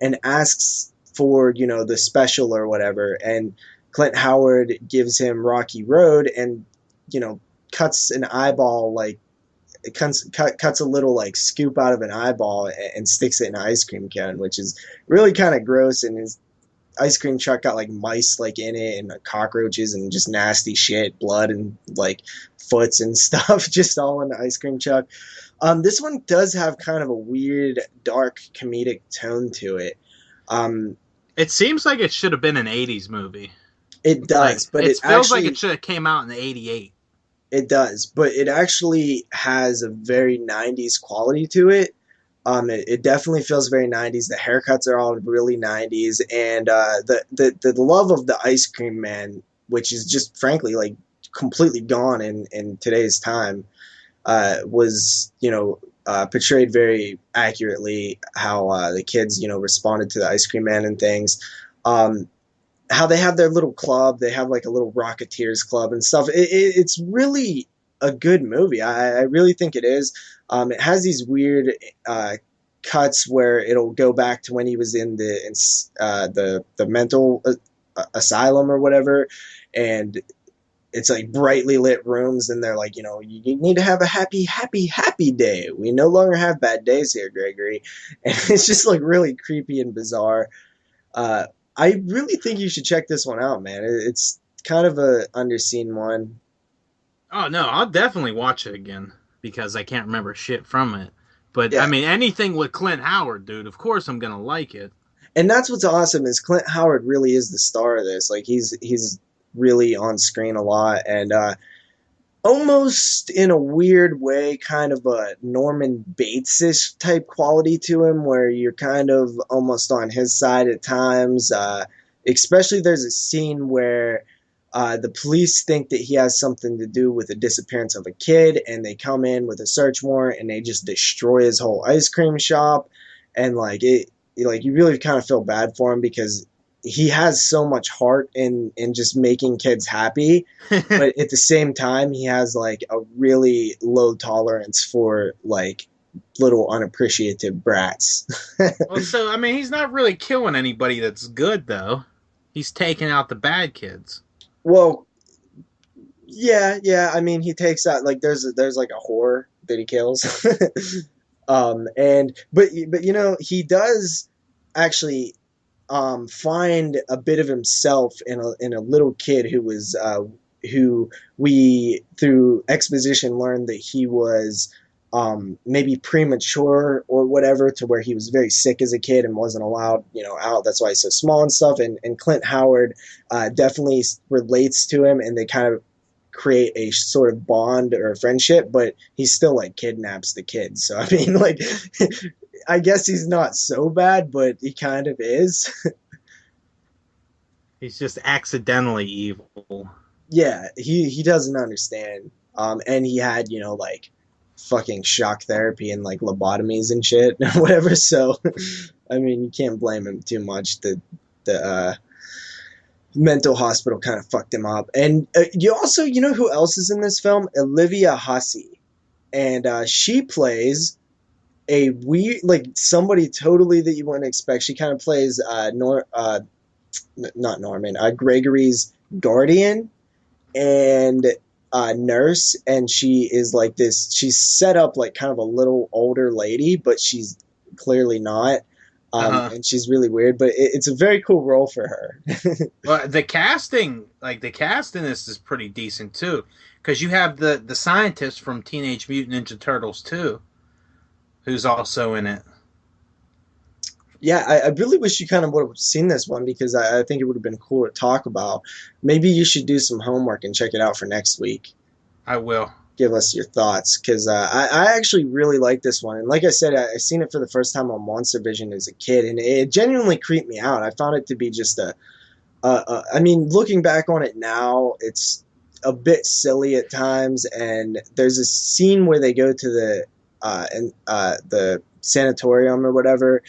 A: and asks for the special or whatever, and Clint Howard gives him Rocky Road and cuts an eyeball, like it cuts a little like scoop out of an eyeball and sticks it in an ice cream cone, which is really kind of gross and is, ice cream truck got like mice like in it and cockroaches and just nasty shit, blood and like foots and stuff, just all in the ice cream truck. This one does have kind of a weird, dark comedic tone to it. Um,
B: It seems like it should have been an '80s movie.
A: it
B: Like
A: does, but
B: it
A: it
B: feels like it
A: actually
B: should have came out in the '88.
A: it does, but it actually has a very 90s quality to it. It definitely feels very 90s. The haircuts are all really 90s, and the love of the ice cream man, which is just frankly like completely gone in today's time, was portrayed very accurately. How the kids responded to the ice cream man and things. Um, how they have their little club. They have like a little Rocketeers club and stuff. It's really a good movie. I really think it is. It has these weird cuts where it'll go back to when he was in the mental asylum or whatever, and it's like brightly lit rooms, and they're like, you need to have a happy, happy, happy day. We no longer have bad days here, Gregory. And it's just like really creepy and bizarre. Uh, I really think you should check this one out, man. It's kind of a underseen one.
B: Oh no, I'll definitely watch it again because I can't remember shit from it. But I
A: Yeah,
B: mean, anything with Clint Howard, dude, of course I'm gonna like it.
A: and that's what's awesome is Clint Howard really is the star of this. Like he's really on screen a lot, and almost in a weird way, kind of a Norman Bates-ish type quality to him, where you're kind of almost on his side at times. Especially there's a scene where the police think that he has something to do with the disappearance of a kid, and they come in with a search warrant and they just destroy his whole ice cream shop, and like you really kind of feel bad for him because he has so much heart in just making kids happy, but at the same time he has like a really low tolerance for like little unappreciative brats.
B: Well, so I mean, he's not really killing anybody that's good though. He's taking out the bad kids.
A: Well, yeah. I mean, he takes out like there's like a whore that he kills, and but he does actually find a bit of himself in a little kid who we through exposition learned that he was maybe premature or whatever, to where he was very sick as a kid and wasn't allowed out. That's why he's so small and stuff. And Clint Howard definitely relates to him, and they kind of create a sort of bond or a friendship, but he still like kidnaps the kids. So I mean, like, I guess he's not so bad, but he kind of is.
B: He's just accidentally evil.
A: Yeah, he doesn't understand. And he had like fucking shock therapy and like lobotomies and shit or whatever. So I mean, you can't blame him too much. The mental hospital kind of fucked him up. And you also, who else is in this film? Olivia Hussey, and she plays a weird, like somebody totally that you wouldn't expect. She kind of plays not Norman, Gregory's guardian and nurse, and she is like this. She's set up like kind of a little older lady, but she's clearly not.
B: Uh-huh.
A: And she's really weird, but it's a very cool role for her.
B: Well, the casting in this is pretty decent too, because you have the scientist from Teenage Mutant Ninja Turtles too, who's also in it.
A: Yeah, I really wish you kind of would have seen this one because I think it would have been cool to talk about. Maybe you should do some homework and check it out for next week.
B: I will.
A: Give us your thoughts because I actually really like this one. And like I said, I seen it for the first time on Monster Vision as a kid, and it genuinely creeped me out. I found it to be just I mean, looking back on it now, it's a bit silly at times. And there's a scene where they go to the sanatorium or whatever,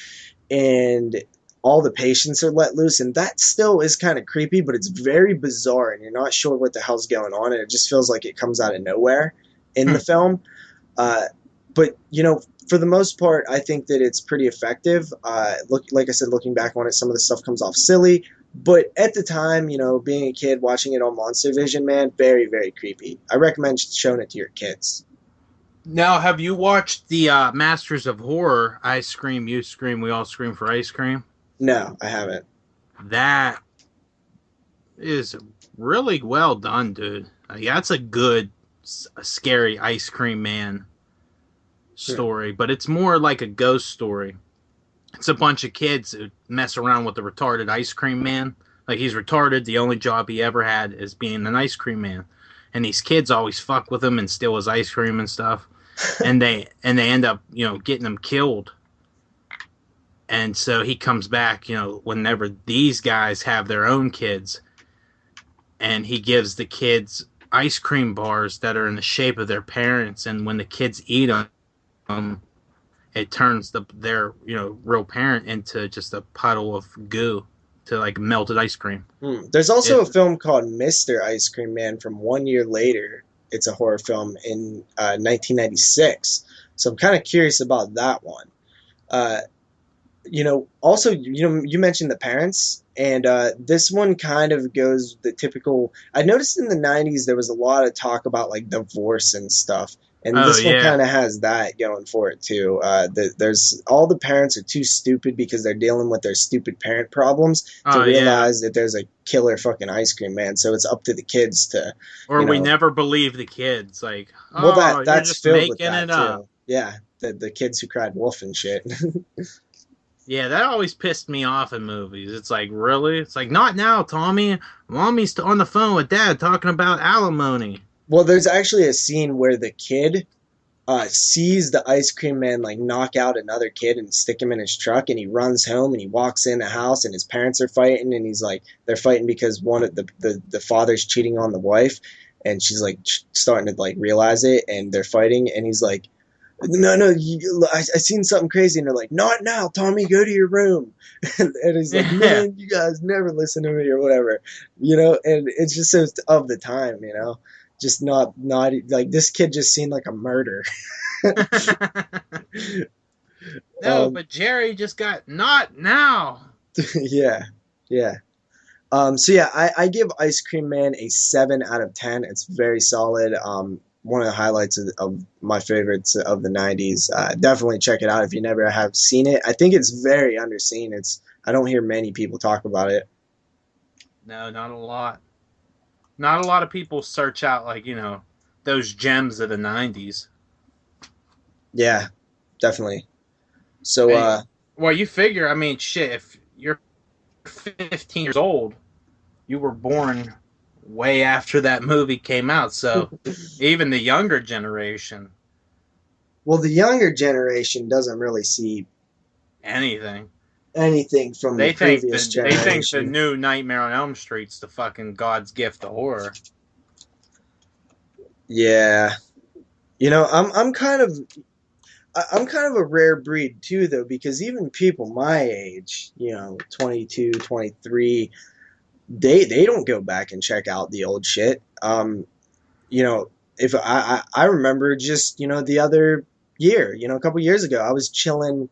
A: and all the patients are let loose, and that still is kind of creepy, but it's very bizarre, and you're not sure what the hell's going on, and it just feels like it comes out of nowhere in the film. But for the most part, I think that it's pretty effective. Like I said, looking back on it, some of the stuff comes off silly, but at the time, being a kid watching it on Monster Vision, man, very, very creepy. I recommend showing it to your kids.
B: Now, have you watched the Masters of Horror? I scream, you scream, we all scream for ice cream.
A: No, I haven't.
B: that is really well done, dude. Like, that's a good, scary ice cream man story, but it's more like a ghost story. It's a bunch of kids who mess around with the retarded ice cream man. Like, he's retarded. The only job he ever had is being an ice cream man, and these kids always fuck with him and steal his ice cream and stuff. And they end up, getting him killed. And so he comes back, whenever these guys have their own kids, and he gives the kids ice cream bars that are in the shape of their parents, and when the kids eat them, it turns their real parent into just a puddle of goo, to like melted ice cream.
A: There's also a film called Mr. Ice Cream Man from 1 year later. It's a horror film in 1996. So I'm kind of curious about that one. Also, you mentioned the parents, and this one kind of goes the typical. I noticed in the 90s there was a lot of talk about like divorce and stuff, and this one kind of has that going for it too. There's all the parents are too stupid because they're dealing with their stupid parent problems to realize that there's a killer fucking ice cream man. So it's up to the kids to.
B: Or we never believe the kids. Like,
A: that's
B: you're just
A: filled with that
B: it up.
A: too. Yeah, the kids who cried wolf and shit.
B: Yeah, that always pissed me off in movies. It's like, really? It's like, not now, Tommy. Mommy's on the phone with Dad talking about alimony.
A: Well, there's actually a scene where the kid sees the ice cream man like knock out another kid and stick him in his truck, and he runs home and he walks in the house and his parents are fighting, and he's like, they're fighting because one of the father's cheating on the wife, and she's like starting to like realize it, and they're fighting, and he's like, no, I seen something crazy, and they're like, not now, Tommy, go to your room. And he's like, man, you guys never listen to me or whatever, and it's just so of the time, just not like this kid just seemed like a murder.
B: No, but Jerry just got not now.
A: Yeah. I give Ice Cream Man a 7 out of 10. It's very solid. One of the highlights of my favorites of the 90s. Definitely check it out if you never have seen it. I think it's very underseen. I don't hear many people talk about it.
B: No, not a lot. Not a lot of people search out, like, those gems of the 90s.
A: Yeah, definitely. So,
B: well, you figure, I mean, shit, if you're 15 years old, you were born way after that movie came out, so even the younger generation.
A: Well, the younger generation doesn't really see
B: anything
A: from the previous generation.
B: They think the new Nightmare on Elm Street's the fucking God's gift to horror.
A: Yeah, I'm kind of a rare breed too, though, because even people my age, 22, 23. They don't go back and check out the old shit. If I remember just, the other year, a couple years ago, I was chilling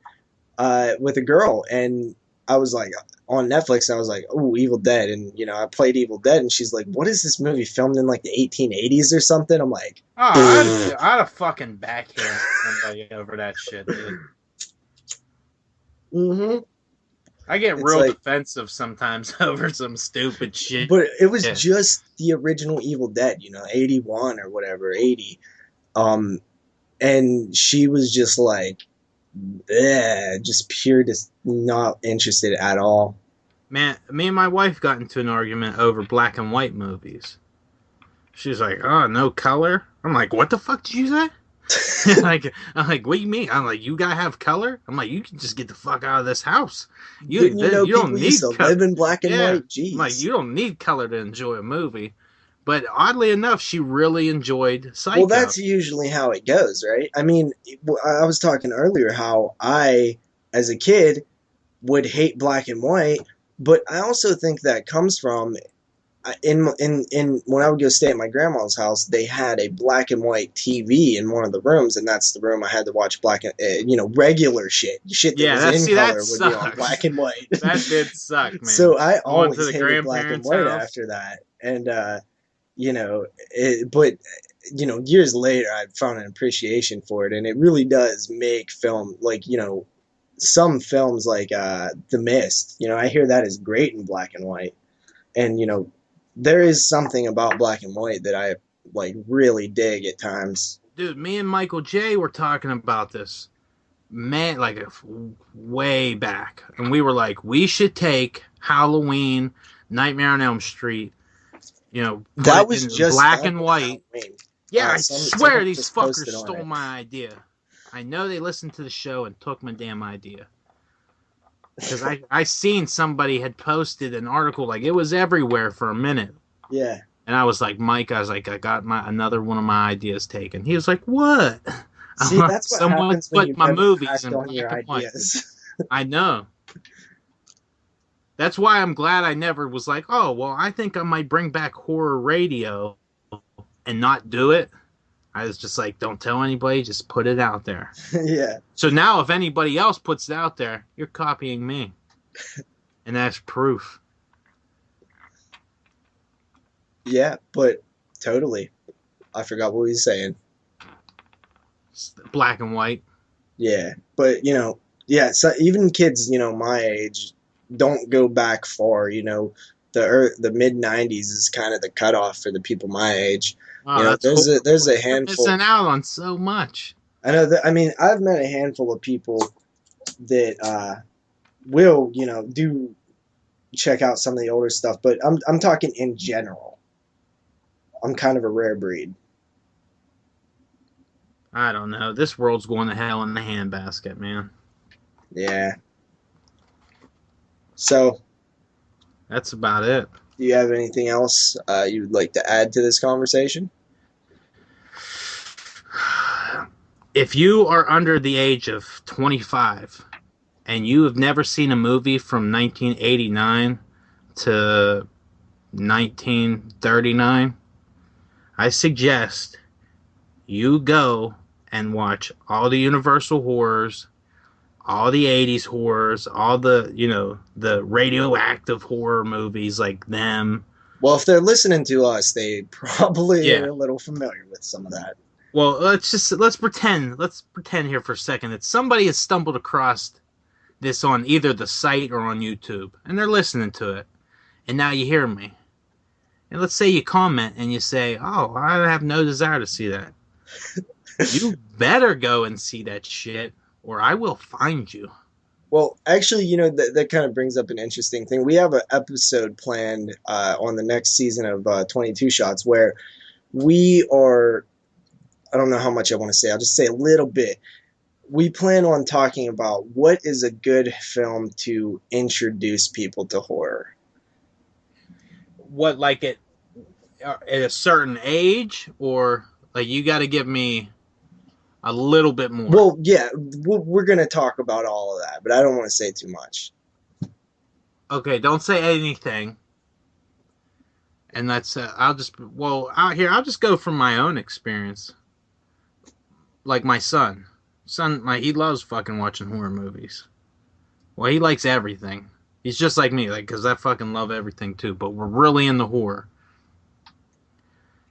A: with a girl, and I was like on Netflix, and I was like, oh, Evil Dead, and I played Evil Dead, and she's like, what is this movie filmed in like the 1880s or something? I'm like,
B: I'd have fucking backhand somebody over that shit, dude.
A: Mm-hmm.
B: I get real defensive sometimes over some stupid shit.
A: But it was just the original Evil Dead, 81 or whatever, 80. And she was just like, just pure, just not interested at all.
B: Man, me and my wife got into an argument over black and white movies. She's like, oh, no color? I'm like, what the fuck did you say? I'm like, what do you mean? I'm like, you gotta have color? I'm like, you can just get the fuck out of this house. You don't need to
A: live in black and white. Jeez.
B: I'm like, you don't need color to enjoy a movie. But oddly enough, she really enjoyed Psycho.
A: Well, that's usually how it goes, right? I mean, I was talking earlier how I, as a kid, would hate black and white, but I also think that comes from in when I would go stay at my grandma's house, they had a black and white TV in one of the rooms, and that's the room I had to watch black and regular shit that was in color would be on black and white.
B: That did suck, man.
A: So I always hated black and white after that, and but years later I found an appreciation for it, and it really does make film some films like The Mist, I hear that is great in black and white. And there is something about black and white that I like really dig at times.
B: Dude, me and Michael J were talking about this, man, like way back. And we were like, we should take Halloween, Nightmare on Elm Street, put
A: That
B: it
A: was
B: in
A: just
B: black
A: done
B: and
A: with
B: white.
A: Halloween.
B: Yeah, I swear
A: Someone
B: these
A: just
B: fuckers
A: posted on
B: stole
A: it.
B: my idea. I know they listened to the show and took my damn idea. Because I seen somebody had posted an article, like it was everywhere for a minute.
A: Yeah.
B: And I was like, Mike, I got another one of my ideas taken. He was like, what?
A: See, that's what
B: Someone
A: happens when
B: put
A: you
B: my
A: never
B: movies
A: act
B: in
A: on your
B: black and white.
A: ideas.
B: I know. That's why I'm glad I never was like, oh, well, I think I might bring back horror radio and not do it. I was just like, don't tell anybody, just put it out there.
A: Yeah.
B: So now if anybody else puts it out there, you're copying me. And that's proof.
A: Yeah, but totally. I forgot what he was saying.
B: Black and white.
A: Yeah, but yeah, so even kids, my age don't go back far, the mid 90's is kind of the cutoff for the people my age.
B: Oh, that's
A: there's a
B: You're
A: handful.
B: missing out on so much.
A: I know that. I mean, I've met a handful of people that will, do check out some of the older stuff, but I'm talking in general. I'm kind of a rare breed.
B: I don't know. This world's going to hell in the handbasket, man.
A: Yeah. So,
B: That's about it.
A: do you have anything else you would like to add to this conversation?
B: If you are under the age of 25 and you have never seen a movie from 1989 to 1939, I suggest you go and watch all the Universal horrors, all the 80s horrors, all the, the radioactive horror movies like them.
A: Well, if they're listening to us, they probably are a little familiar with some of that.
B: Well, let's pretend here for a second that somebody has stumbled across this on either the site or on YouTube, and they're listening to it, and now you hear me. And let's say you comment and you say, oh, I have no desire to see that. You better go and see that shit, or I will find you.
A: Well, actually, that kind of brings up an interesting thing. We have an episode planned on the next season of 22 Shots where we are, I don't know how much I want to say, I'll just say a little bit. We plan on talking about what is a good film to introduce people to horror.
B: What, like at a certain age, or like you got to give me a little bit more?
A: Well, yeah, we're going to talk about all of that, but I don't want to say too much.
B: Okay, don't say anything. And that's I'll just go from my own experience. Like my son, he loves fucking watching horror movies. Well, he likes everything. He's just like me, because I fucking love everything too. But we're really into horror.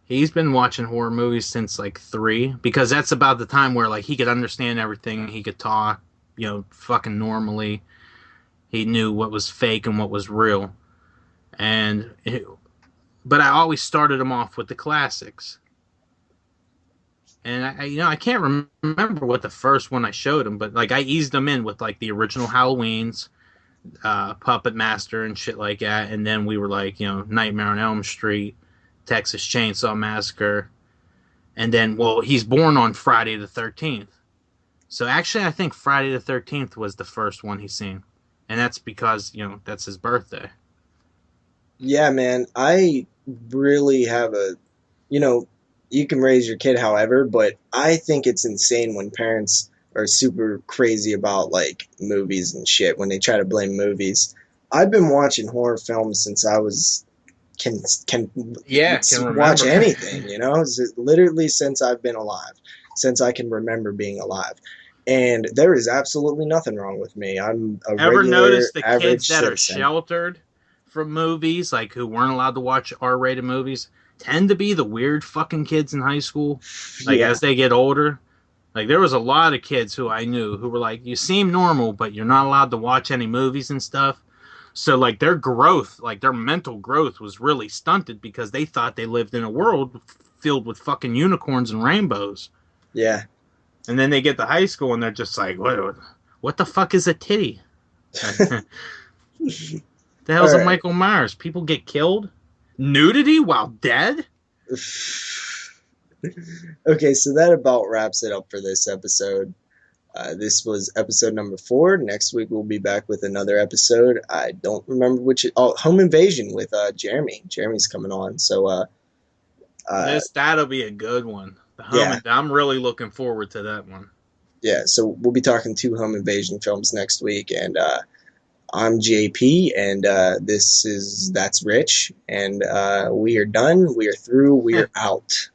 B: He's been watching horror movies since 3, because that's about the time where he could understand everything. He could talk, fucking normally. He knew what was fake and what was real. But I always started him off with the classics. And I can't remember what the first one I showed him, but I eased him in with the original Halloweens, Puppet Master and shit like that. And then we were Nightmare on Elm Street, Texas Chainsaw Massacre. And then, he's born on Friday the 13th. So actually, I think Friday the 13th was the first one he's seen. And that's because, that's his birthday.
A: Yeah, man. I really have you can raise your kid however, but I think it's insane when parents are super crazy about movies and shit when they try to blame movies. I've been watching horror films since I was can watch anything, literally since I've been alive, since I can remember being alive. And there is absolutely nothing wrong with me. I'm a
B: Ever
A: regular,
B: notice the kids that
A: citizen.
B: Are sheltered from movies, who weren't allowed to watch R-rated movies, tend to be the weird fucking kids in high school, as they get older. Like there was a lot of kids who I knew who were like, "You seem normal, but you're not allowed to watch any movies and stuff." So like their growth, like their mental growth was really stunted because they thought they lived in a world filled with fucking unicorns and rainbows.
A: Yeah.
B: And then they get to high school and they're just like, what the fuck is a titty? The
A: All
B: hell's a
A: right.
B: Michael Myers? People get killed? Nudity while dead?
A: Okay, so that about wraps it up for this episode. This was episode number 4. Next week we'll be back with another episode. I don't remember which. Oh, Home Invasion with Jeremy. Jeremy's coming on. So uh,
B: That'll be a good one.
A: yeah,
B: I'm really looking forward to that one.
A: yeah. So we'll be talking 2 Home Invasion films next week, and I'm JP, and this is That's Rich, and we are done. We are through. We are out.